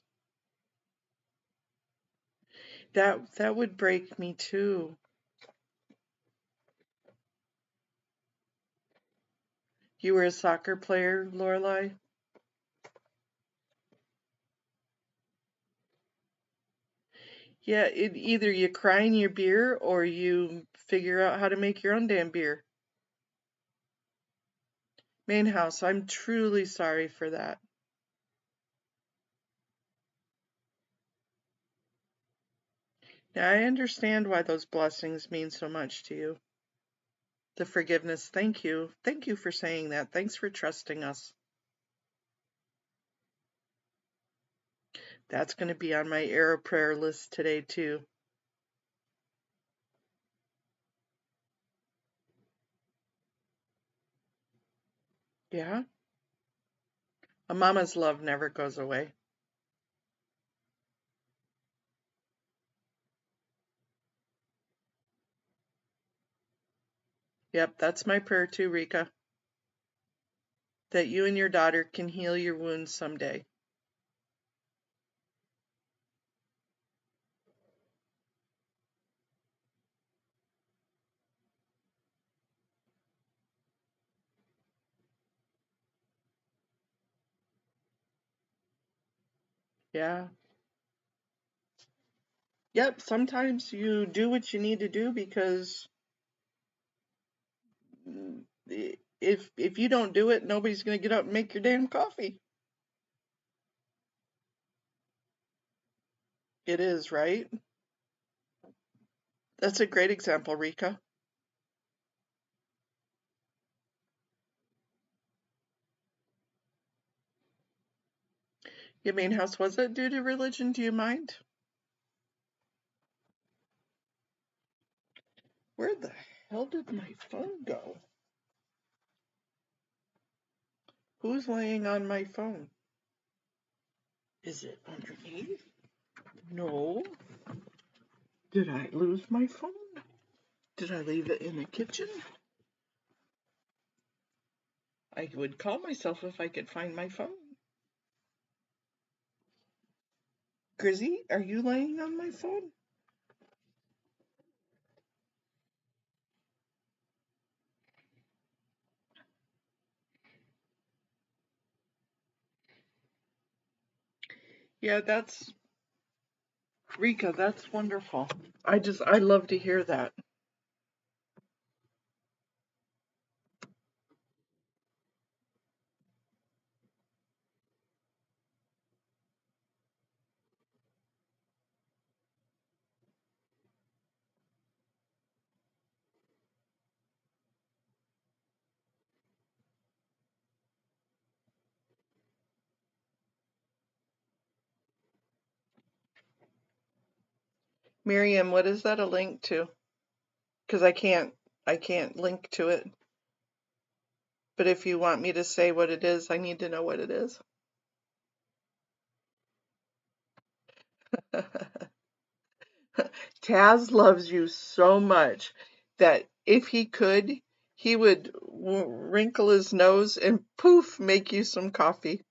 Speaker 1: That would break me too. You were a soccer player, Lorelai? Yeah, either you cry in your beer or you figure out how to make your own damn beer. Main house, I'm truly sorry for that. Now, I understand why those blessings mean so much to you. The forgiveness, thank you. Thank you for saying that. Thanks for trusting us. That's going to be on my era prayer list today, too. Yeah? A mama's love never goes away. Yep, that's my prayer too, Rika. That you and your daughter can heal your wounds someday. Yeah. Yep, sometimes you do what you need to do because if you don't do it, nobody's going to get up and make your damn coffee. It is, right? That's a great example, Rika. Your main house, was it due to religion? Do you mind? Where the hell did my phone go? Who's laying on my phone? Is it underneath? No. Did I lose my phone? Did I leave it in the kitchen? I would call myself if I could find my phone. Grizzy, are you laying on my phone? Yeah, that's Rika, that's wonderful. I love to hear that. Miriam, what is that a link to? Because I can't link to it. But if you want me to say what it is, I need to know what it is. Taz loves you so much that if he could, he would wrinkle his nose and poof, make you some coffee.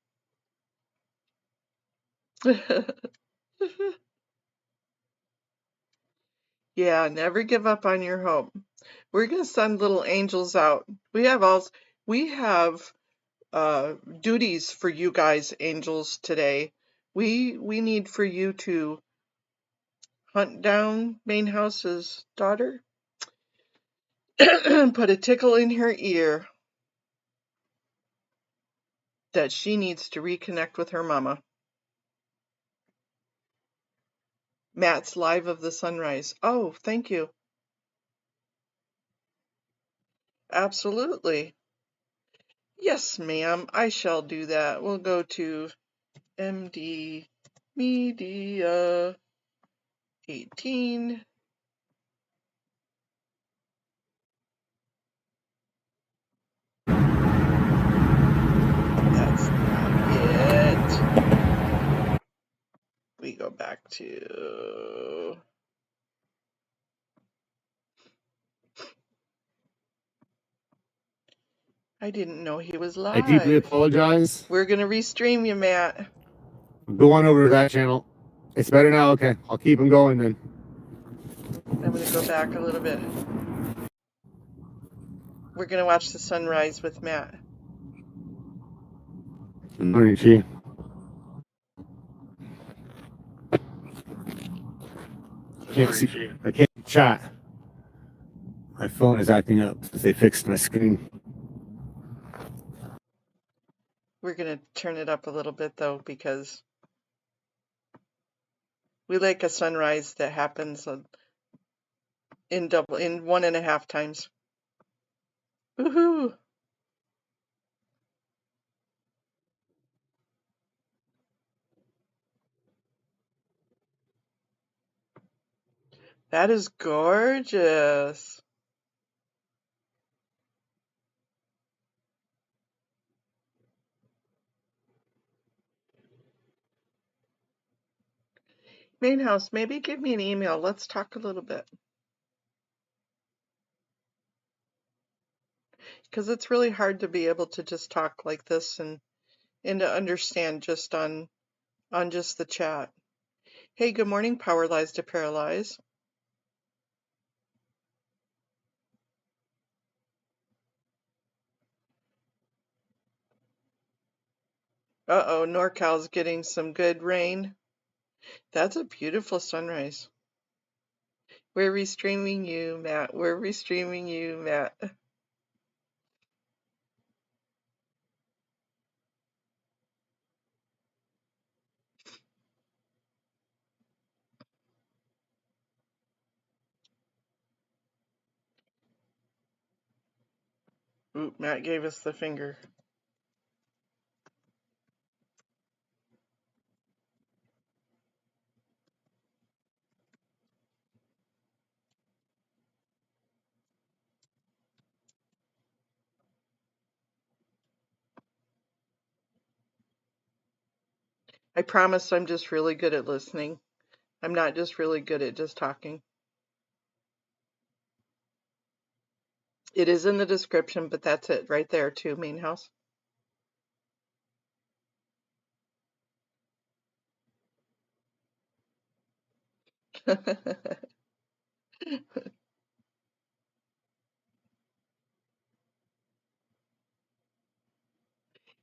Speaker 1: Yeah, never give up on your hope. We're gonna send little angels out. We have duties for you guys, angels, today. We need for you to hunt down Main House's daughter, put a tickle in her ear that she needs to reconnect with her mama. Matt's Live of the Sunrise. Oh, thank you. Absolutely. Yes, ma'am, I shall do that. We'll go to MD Media 18. That's not it. We go back to... I didn't know he was live.
Speaker 7: I deeply apologize.
Speaker 1: We're gonna restream you, Matt.
Speaker 7: Go on over to that channel. It's better now? Okay. I'll keep them going then.
Speaker 1: I'm gonna go back a little bit. We're gonna watch the sunrise with Matt.
Speaker 7: Good morning, Chi. I can't chat. My phone is acting up since they fixed my screen.
Speaker 1: We're gonna turn it up a little bit though, because we like a sunrise that happens in 1.5 times. Woohoo! That is gorgeous. Main House, maybe give me an email. Let's talk a little bit. Because it's really hard to be able to just talk like this and to understand just on just the chat. Hey, good morning, Power Lies to Paralyze. Uh-oh, NorCal's getting some good rain. That's a beautiful sunrise. We're restreaming you, Matt. We're restreaming you, Matt. Ooh, Matt gave us the finger. I promise I'm just really good at listening. I'm not just really good at just talking. It is in the description, but that's it right there too, Main House.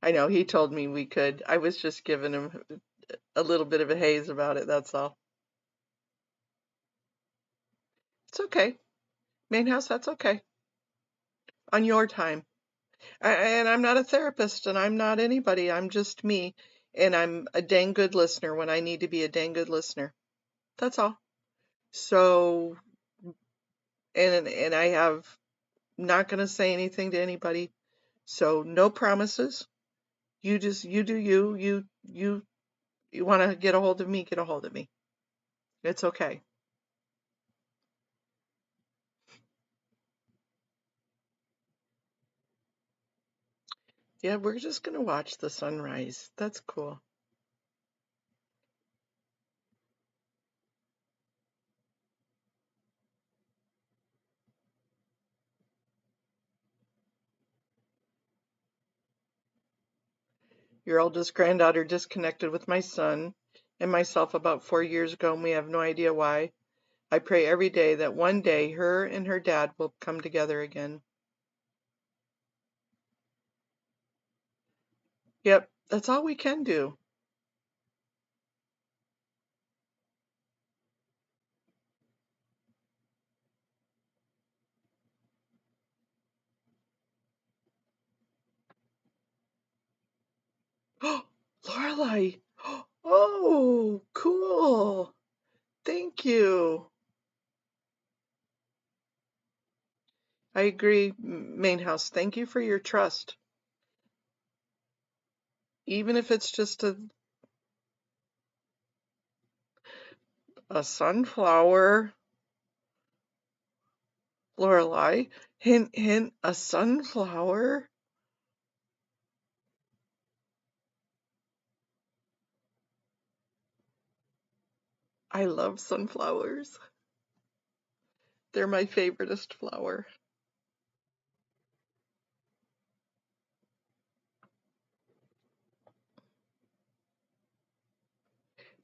Speaker 1: I know, he told me we could. I was just giving him a little bit of a haze about it, that's all. It's okay. Main House, that's okay. On your time. And I'm not a therapist and I'm not anybody. I'm just me. And I'm a dang good listener when I need to be a dang good listener. That's all. So, and I have not going to say anything to anybody. So no promises. You do you. You want to get a hold of me, get a hold of me. It's okay. Yeah, we're just going to watch the sunrise. That's cool. Your oldest granddaughter disconnected with my son and myself about 4 years ago, and we have no idea why. I pray every day that one day her and her dad will come together again. Yep, that's all we can do. Oh, Lorelai. Oh, cool. Thank you. I agree, Main House. Thank you for your trust. Even if it's just a sunflower, Lorelai. Hint, hint, a sunflower. I love sunflowers. They're my favoriteest flower.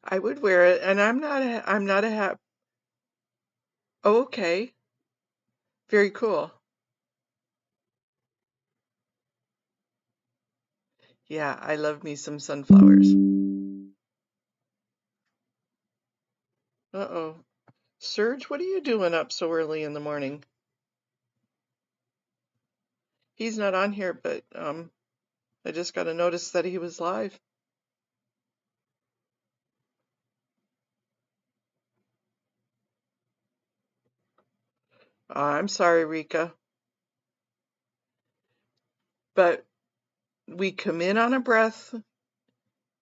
Speaker 1: I would wear it, and I'm not a hat. Oh, okay. Very cool. Yeah, I love me some sunflowers. Uh-oh. Serge, what are you doing up so early in the morning? He's not on here, but I just got a notice that he was live. I'm sorry, Rika. But we come in on a breath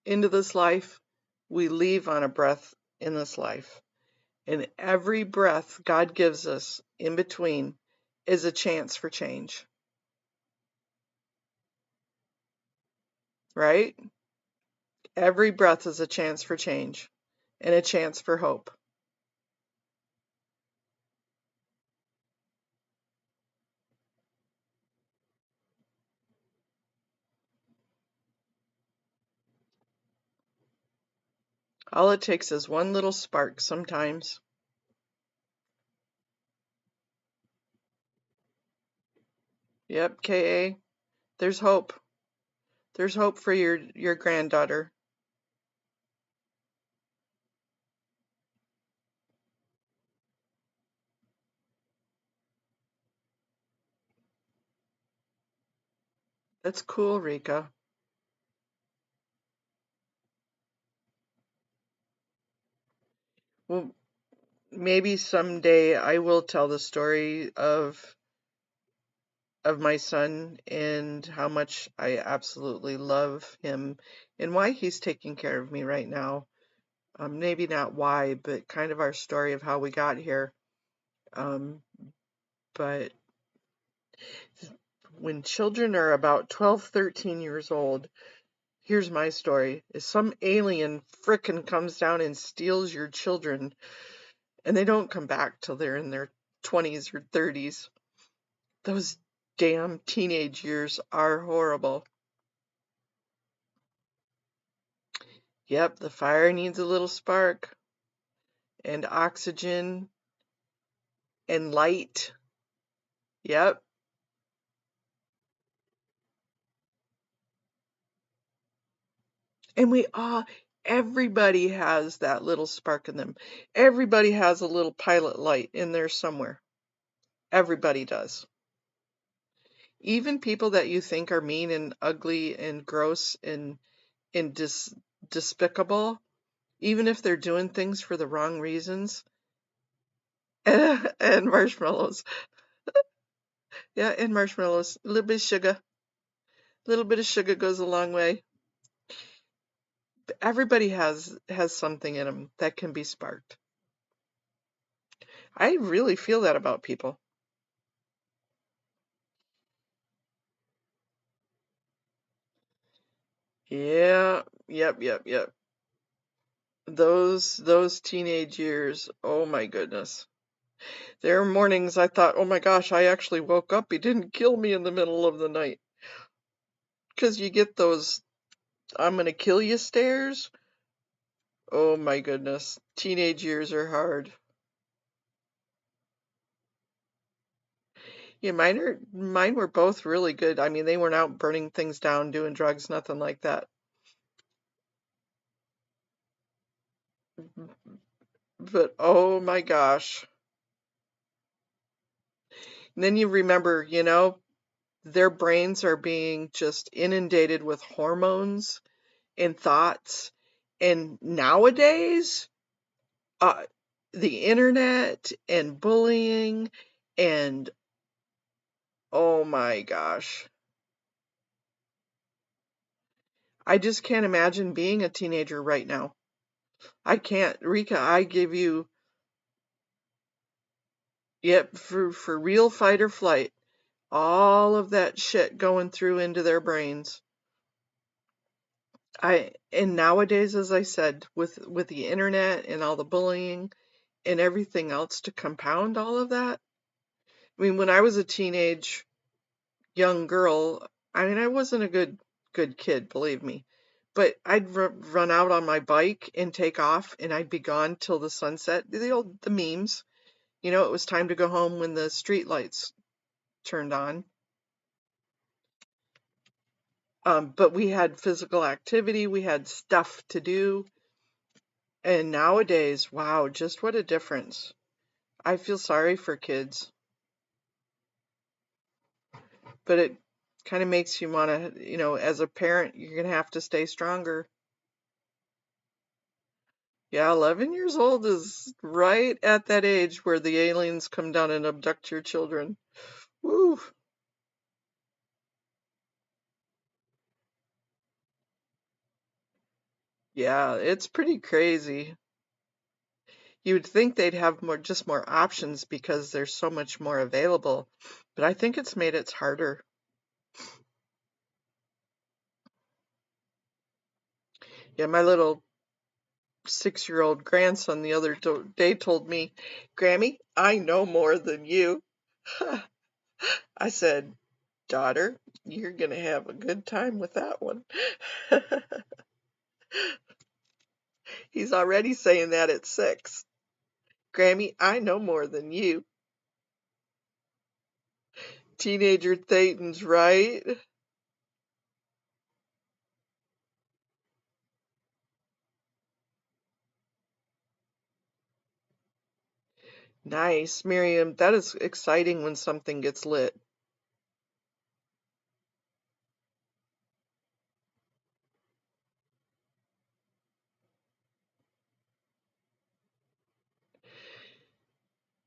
Speaker 1: into this life, we leave on a breath in this life. And every breath God gives us in between is a chance for change. Right? Every breath is a chance for change and a chance for hope. All it takes is one little spark sometimes. Yep, KA. There's hope. There's hope for your granddaughter. That's cool, Rika. Well, maybe someday I will tell the story of of my son and how much I absolutely love him and why he's taking care of me right now. Maybe not why, but kind of our story of how we got here. But when children are about 12, 13 years old, here's my story, is some alien frickin' comes down and steals your children, and they don't come back till they're in their 20s or 30s. Those damn teenage years are horrible. Yep, the fire needs a little spark, and oxygen, and light. Yep. And everybody has that little spark in them. Everybody has a little pilot light in there somewhere. Everybody does. Even people that you think are mean and ugly and gross and despicable, even if they're doing things for the wrong reasons. And marshmallows. Yeah, and marshmallows. A little bit of sugar. A little bit of sugar goes a long way. Everybody has something in them that can be sparked. I really feel that about people. Yeah, yep. Those teenage years, oh my goodness. There are mornings I thought, oh my gosh, I actually woke up. He didn't kill me in the middle of the night. 'Cause you get those I'm gonna kill you stares. Oh my goodness. Teenage years are hard. Yeah, mine were both really good. I mean, they weren't out burning things down, doing drugs, nothing like that. But oh my gosh. And then you remember, their brains are being just inundated with hormones and thoughts. And nowadays, the internet and bullying and oh my gosh. I just can't imagine being a teenager right now. I can't. Rika, I give you, yep, for real fight or flight, all of that shit going through into their brains. And nowadays, as I said, with the internet and all the bullying and everything else to compound all of that. I mean, when I was a teenage young girl, I mean, I wasn't a good kid, believe me. But I'd run out on my bike and take off, and I'd be gone till the sunset. The memes, it was time to go home when the street lights turned on. But we had physical activity, we had stuff to do. And nowadays, wow, just what a difference. I feel sorry for kids. But it kind of makes you want to, as a parent, you're going to have to stay stronger. Yeah, 11 years old is right at that age where the aliens come down and abduct your children. Woo. Yeah, it's pretty crazy. You would think they'd have more options because there's so much more available, but I think it's made it harder. Yeah, my little 6-year-old grandson the other day told me, Grammy, I know more than you. I said, daughter, you're going to have a good time with that one. He's already saying that at 6. Grammy, I know more than you. Teenager Thetans, right? Nice, Miriam. That is exciting when something gets lit.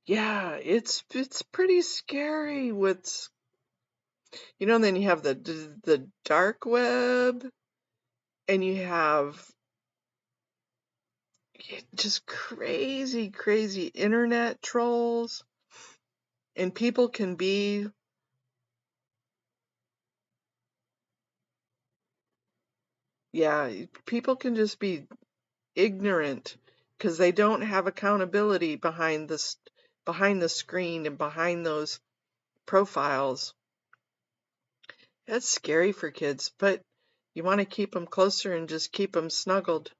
Speaker 1: Yeah, it's pretty scary what's And then you have the dark web, and you have just crazy, crazy internet trolls, and people can be, people can just be ignorant because they don't have accountability behind the screen and behind those profiles. That's scary for kids, but you want to keep them closer and just keep them snuggled.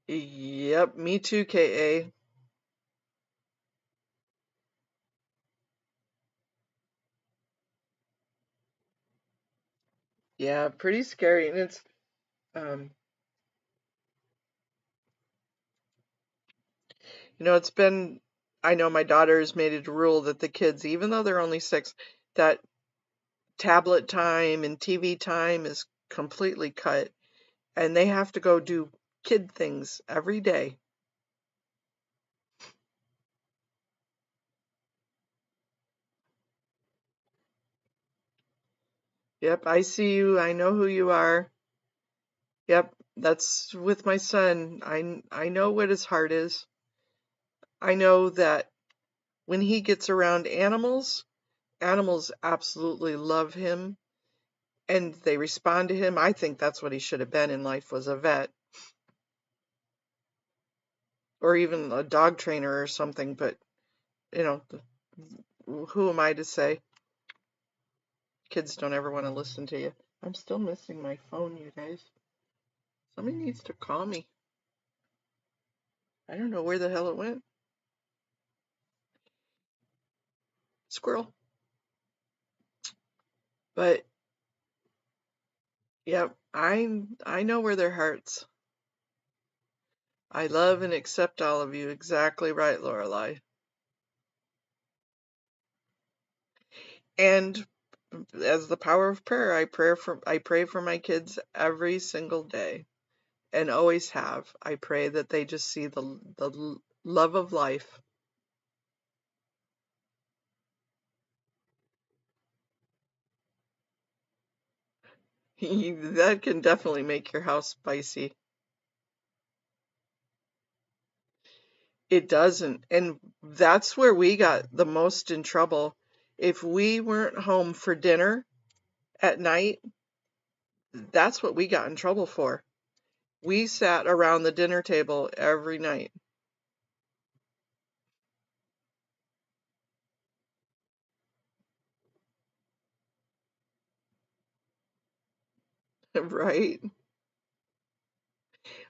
Speaker 1: Yep, me too, KA. Yeah, pretty scary. And it's, um, it's been, I know my daughter has made it a rule that the kids, even though they're only 6, that tablet time and TV time is completely cut, and they have to go do kid things every day. Yep, I see you. I know who you are. Yep, that's with my son. I know what his heart is. I know that when he gets around animals, animals absolutely love him and they respond to him. I think that's what he should have been in life, was a vet or even a dog trainer or something, but you know, who am I to say? Kids don't ever want to listen to you. I'm still missing my phone, you guys. Somebody needs to call me. I don't know where the hell it went. Squirrel. But yep, I know where their hearts. I love and accept all of you. Exactly right, Lorelei. And as the power of prayer, I pray for my kids every single day, and always have. I pray that they just see the love of life. That can definitely make your house spicy. It doesn't, and that's where we got the most in trouble. If we weren't home for dinner at night, that's what we got in trouble for. We sat around the dinner table every night. Right?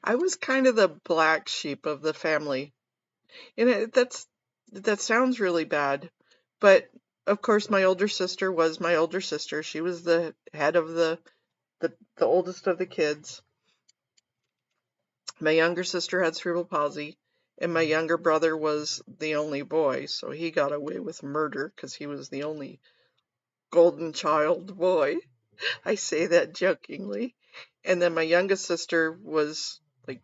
Speaker 1: I was kind of the black sheep of the family. And that sounds really bad. But of course my older sister was my older sister. She was the head of the oldest of the kids. My younger sister had cerebral palsy, and my younger brother was the only boy, so he got away with murder because he was the only golden child boy. I say that jokingly. And then my youngest sister was like,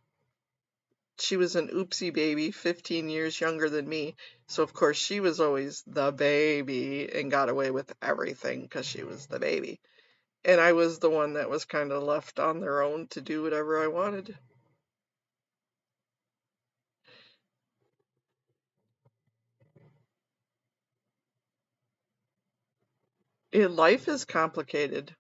Speaker 1: she was an oopsie baby, 15 years younger than me. So of course she was always the baby and got away with everything because she was the baby. And I was the one that was kind of left on their own to do whatever I wanted. Life is complicated,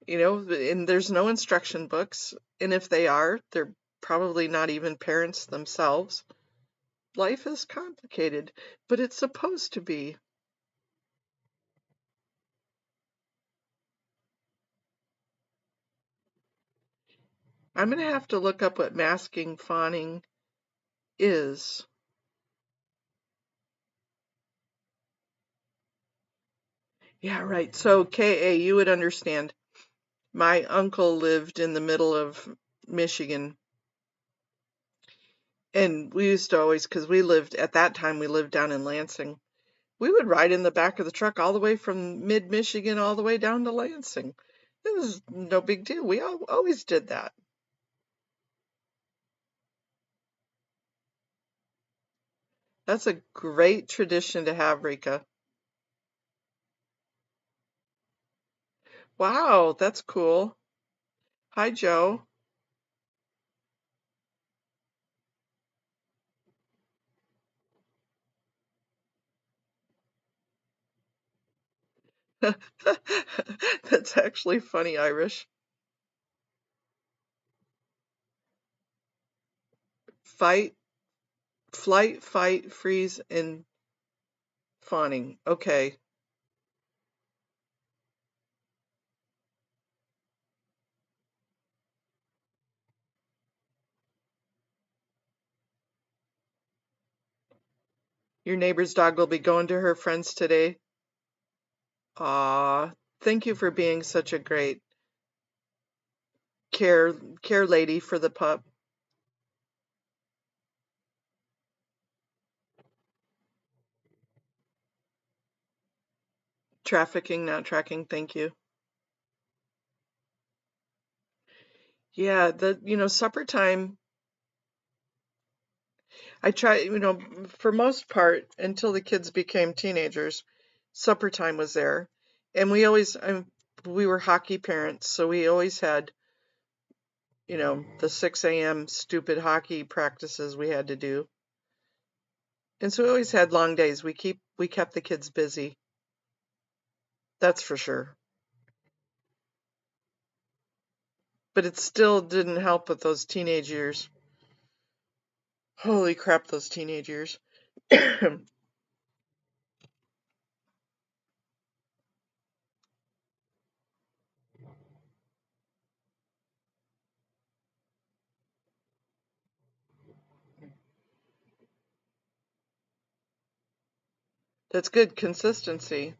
Speaker 1: and there's no instruction books. And if they are, they're probably not even parents themselves. Life is complicated, but it's supposed to be. I'm going to have to look up what masking fawning is. Yeah, right. So, KA, you would understand. My uncle lived in the middle of Michigan. And we used to always, because at that time, we lived down in Lansing. We would ride in the back of the truck all the way from mid-Michigan all the way down to Lansing. It was no big deal. We always did that. That's a great tradition to have, Rika. Wow, that's cool. Hi, Joe. That's actually funny, Irish. Fight, flight, fight, freeze, and fawning. Okay. Your neighbor's dog will be going to her friends today. Aw, thank you for being such a great care care lady for the pup. Trafficking, not tracking, thank you. Yeah, supper time, I try, for most part, until the kids became teenagers, supper time was there. And we were hockey parents, so we always had, the 6 a.m. stupid hockey practices we had to do. And so we always had long days. We kept the kids busy. That's for sure. But it still didn't help with those teenage years. Holy crap, those teenage years. That's good consistency.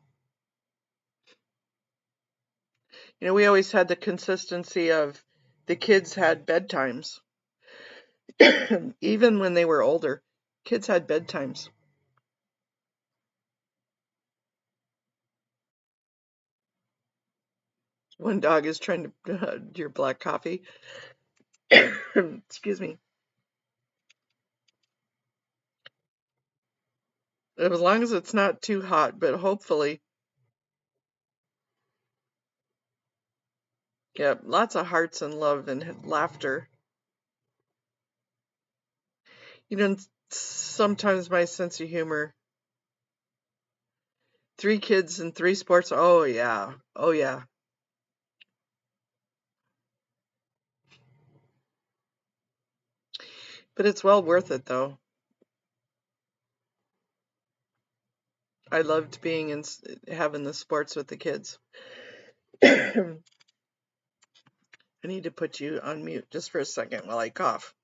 Speaker 1: We always had the consistency of the kids had bedtimes. Even when they were older, kids had bedtimes. One dog is trying to your black coffee. Excuse me. As long as it's not too hot, but hopefully, yeah, lots of hearts and love and laughter. Sometimes my sense of humor. 3 kids and 3 sports. Oh yeah. Oh yeah. But it's well worth it though. I loved being having the sports with the kids. I need to put you on mute just for a second while I cough.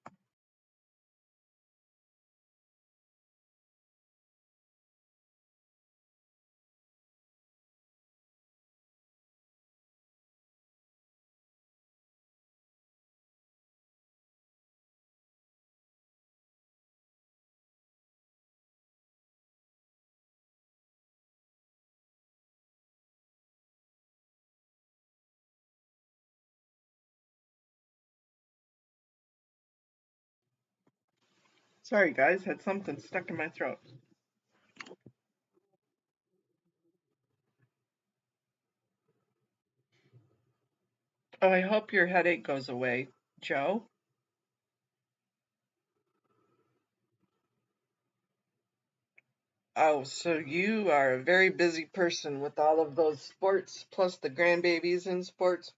Speaker 1: Sorry guys, had something stuck in my throat. Oh, I hope your headache goes away, Joe. Oh, so you are a very busy person with all of those sports plus the grandbabies in sports.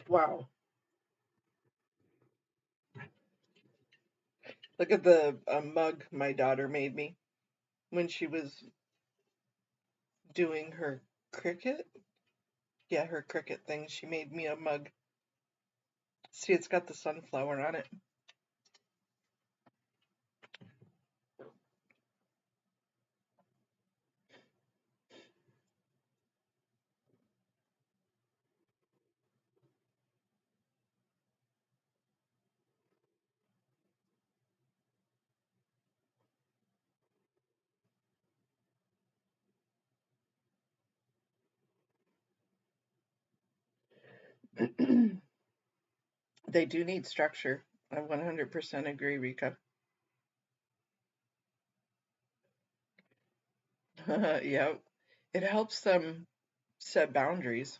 Speaker 1: Wow. Look at the mug my daughter made me when she was doing her cricket. Yeah, her cricket thing. She made me a mug. See, it's got the sunflower on it. They do need structure. I 100% agree, Rika. Yep. It helps them set boundaries,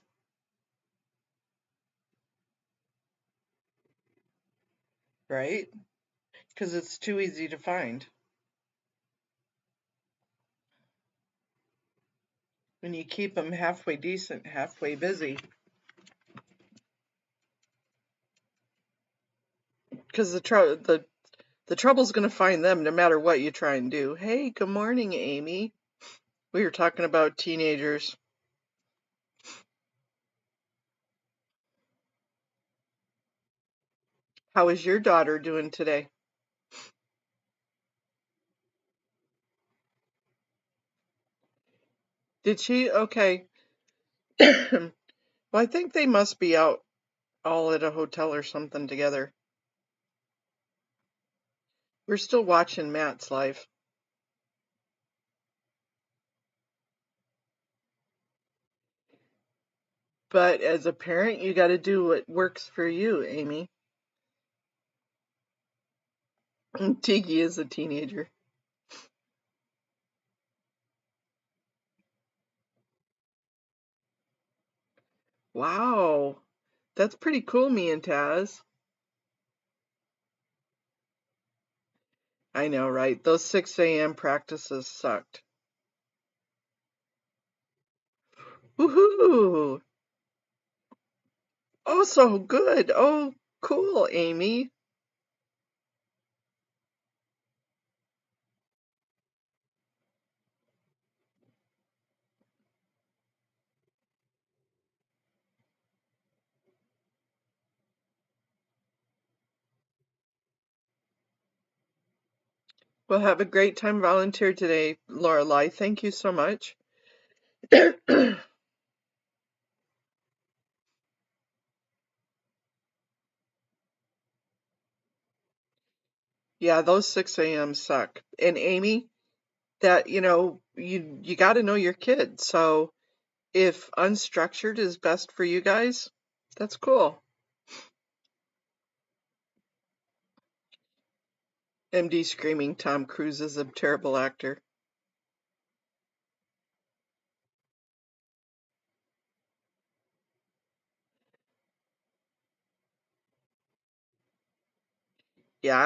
Speaker 1: right? Because it's too easy to find. When you keep them halfway decent, halfway busy. Because the trouble's going to find them no matter what you try and do. Hey, good morning, Amy. We were talking about teenagers. How is your daughter doing today? Did she? Okay. Well, I think they must be out all at a hotel or something together. We're still watching Matt's life. But as a parent, you got to do what works for you, Amy. Tiki is a teenager. Wow. That's pretty cool, me and Taz. I know, right? Those 6 a.m. practices sucked. Woohoo! Oh, so good. Oh, cool, Amy. Well, have a great time volunteer today, Lorelai. Thank you so much. Yeah, those 6 a.m. suck. And Amy, that, you got to know your kids. So if unstructured is best for you guys, that's cool. MD screaming Tom Cruise is a terrible actor. Yeah,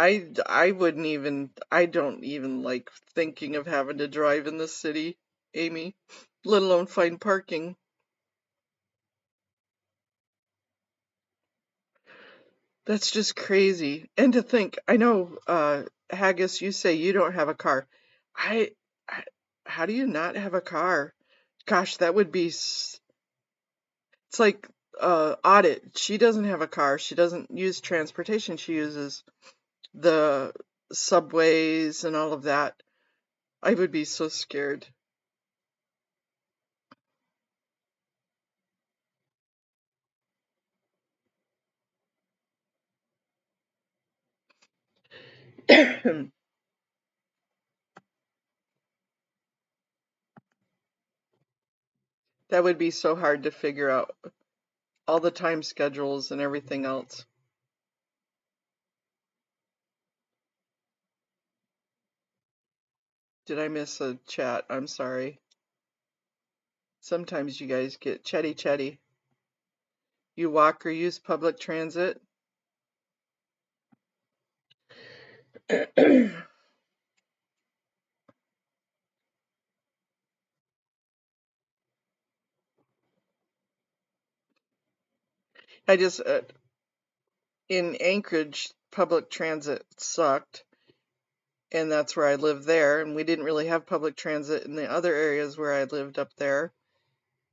Speaker 1: I wouldn't even, I don't even like thinking of having to drive in the city, Amy, let alone find parking. That's just crazy. And to think, I know, Haggis, you say you don't have a car. I, I how do you not have a car? Gosh, that would be, it's like, Audit. She doesn't have a car. She doesn't use transportation. She uses the subways and all of that. I would be so scared. That would be so hard to figure out all the time schedules and everything else. Did I miss a chat? I'm sorry. Sometimes you guys get chatty chatty. You walk or use public transit? I just, in Anchorage, public transit sucked, and that's where I lived there, and we didn't really have public transit in the other areas where I lived up there.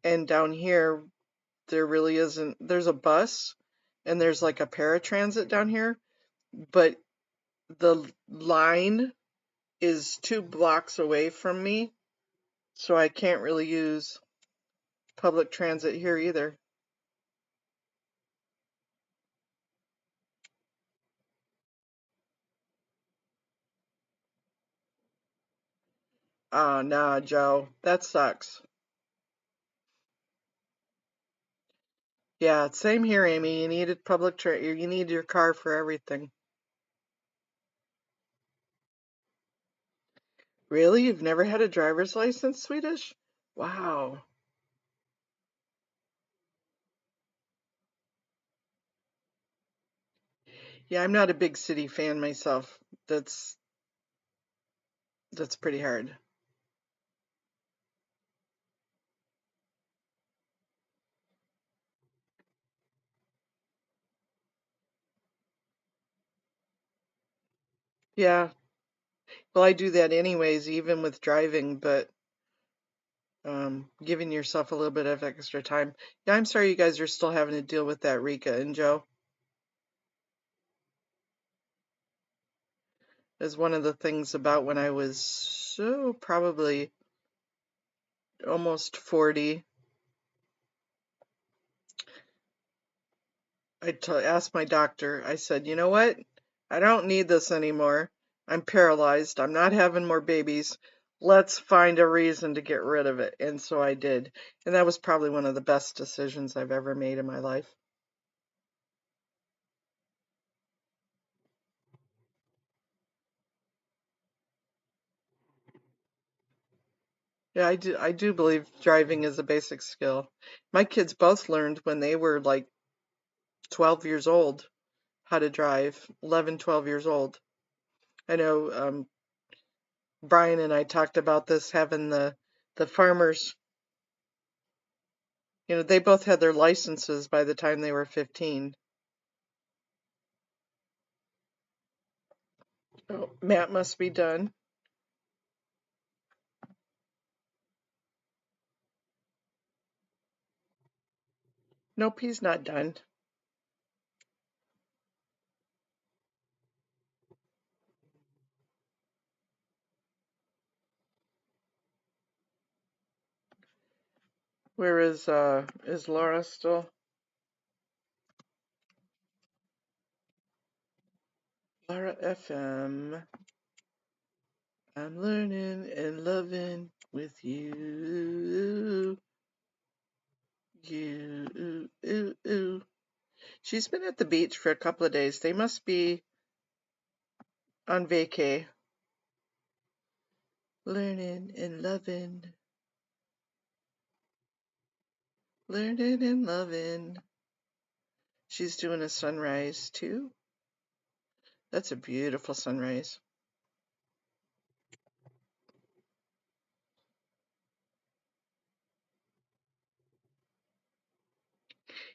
Speaker 1: And down here, there really isn't. There's a bus, and there's like a paratransit down here, but the line is 2 blocks away from me, so I can't really use public transit here either. Ah, nah, Joe, that sucks. Yeah, same here, Amy. You needed you need your car for everything. Really? You've never had a driver's license, Swedish? Wow. Yeah, I'm not a big city fan myself. That's pretty hard. Yeah. Well, I do that anyways, even with driving, but giving yourself a little bit of extra time. Yeah, I'm sorry you guys are still having to deal with that, Rika and Joe. Is one of the things about when I was probably almost 40. I asked my doctor, I said, you know what? I don't need this anymore. I'm paralyzed. I'm not having more babies. Let's find a reason to get rid of it. And so I did. And that was probably one of the best decisions I've ever made in my life. Yeah, I do believe driving is a basic skill. My kids both learned when they were like 12 years old how to drive, 11, 12 years old. I know Brian and I talked about this, having the farmers, you know, they both had their licenses by the time they were 15. Oh, Matt must be done. Nope, he's not done. Where is Laura still? Laura FM. I'm learning and loving with you. You. She's been at the beach for a couple of days. They must be on vacay. Learning and loving. Learning and loving. She's doing a sunrise too. That's a beautiful sunrise.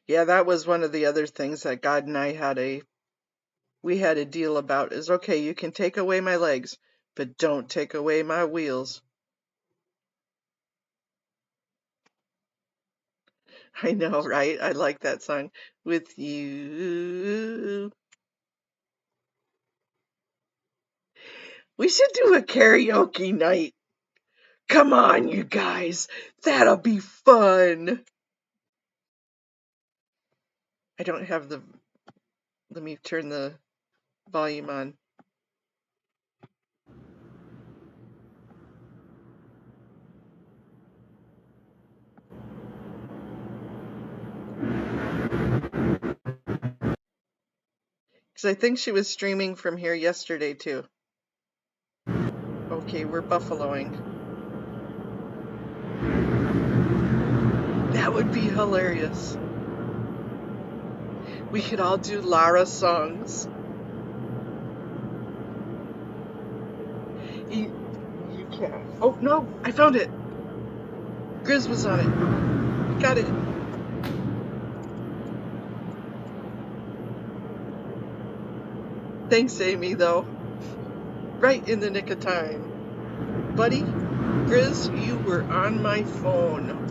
Speaker 1: Yeah, that was one of the other things that God and I had a deal about is, okay, you can take away my legs, but don't take away my wheels. I know, right? I like that song. With you. We should do a karaoke night. Come on, you guys. That'll be fun. I don't have the... Let me turn the volume on. Because I think she was streaming from here yesterday, too. Okay, we're buffaloing. That would be hilarious. We could all do Lara songs. You can't. Oh, no, I found it. Grizz was on it. Got it. Thanks, Amy, though. Right in the nick of time. Buddy, Grizz, you were on my phone.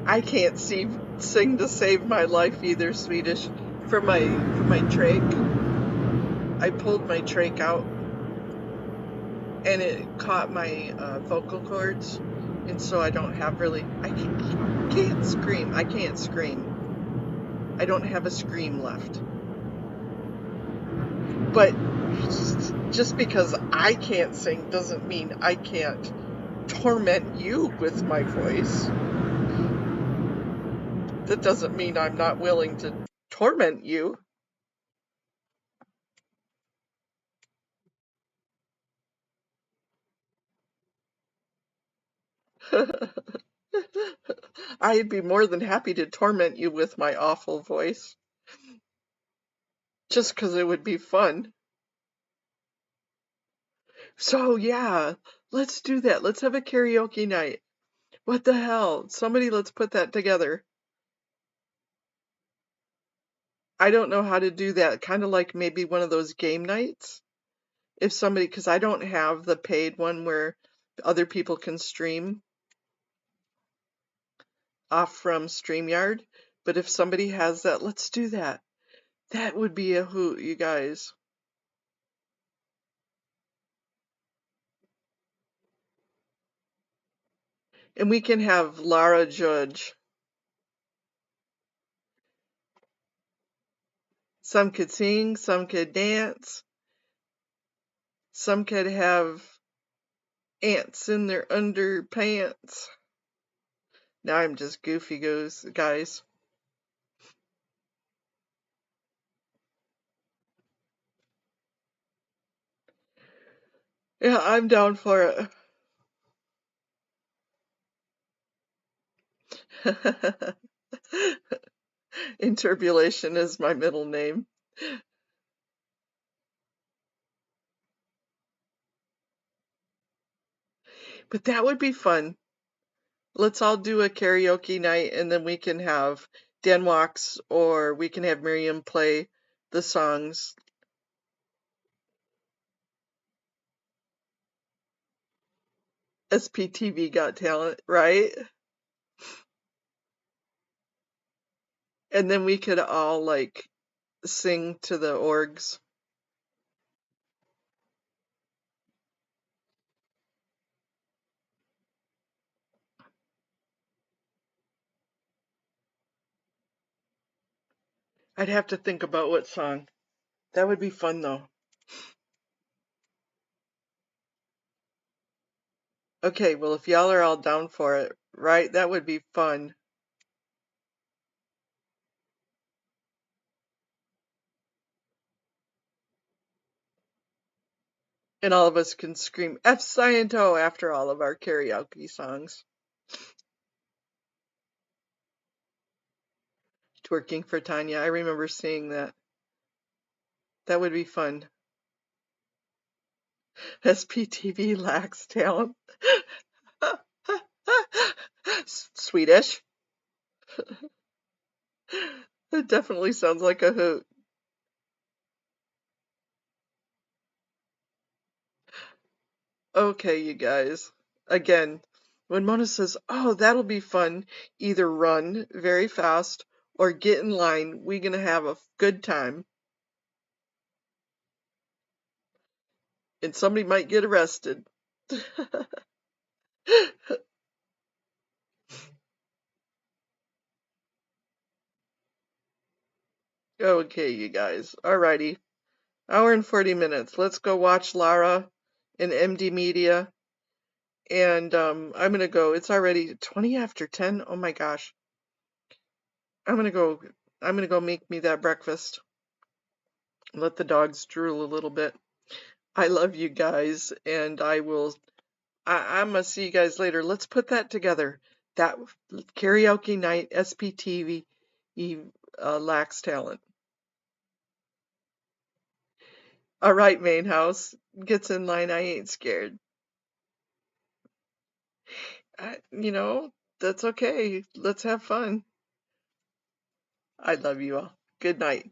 Speaker 1: I can't sing to save my life either, Swedish. For my trach, I pulled my trach out and it caught my vocal cords, and so I don't have really. I can't scream. I can't scream. I don't have a scream left. But just because I can't sing doesn't mean I can't torment you with my voice. That doesn't mean I'm not willing to torment you. I'd be more than happy to torment you with my awful voice, just 'cause it would be fun. So yeah, let's do that. Let's have a karaoke night. What the hell? Somebody let's put that together. I don't know how to do that. Kind of like maybe one of those game nights. If somebody, because I don't have the paid one where other people can stream off from StreamYard. But if somebody has that, let's do that. That would be a hoot, you guys. And we can have Lara judge. Some could sing, some could dance, some could have ants in their underpants. Now I'm just goofy guys. Yeah, I'm down for it. Interbulation is my middle name. But that would be fun. Let's all do a karaoke night and then we can have Dan Walks or we can have Miriam play the songs. SPTV Got Talent, right? And then we could all like sing to the orgs. I'd have to think about what song. That would be fun though. Okay, well if y'all are all down for it, right? That would be fun. And all of us can scream F Sciento after all of our karaoke songs. Twerking for Tanya. I remember seeing that. That would be fun. SPTV lacks talent. Swedish. It definitely sounds like a hoot. Okay, you guys. Again, when Mona says, oh, that'll be fun, either run very fast or get in line. We're going to have a good time. And somebody might get arrested. Okay, you guys. Alrighty. Hour and 40 minutes. Let's go watch Lara in MD Media. And I'm going to go. It's already 20 after 10. Oh my gosh. I'm going to go make me that breakfast. Let the dogs drool a little bit. I love you guys, and I'm going to see you guys later. Let's put that together. That karaoke night, SPTV lacks talent. All right, main house. Gets in line. I ain't scared. That's okay. Let's have fun. I love you all. Good night.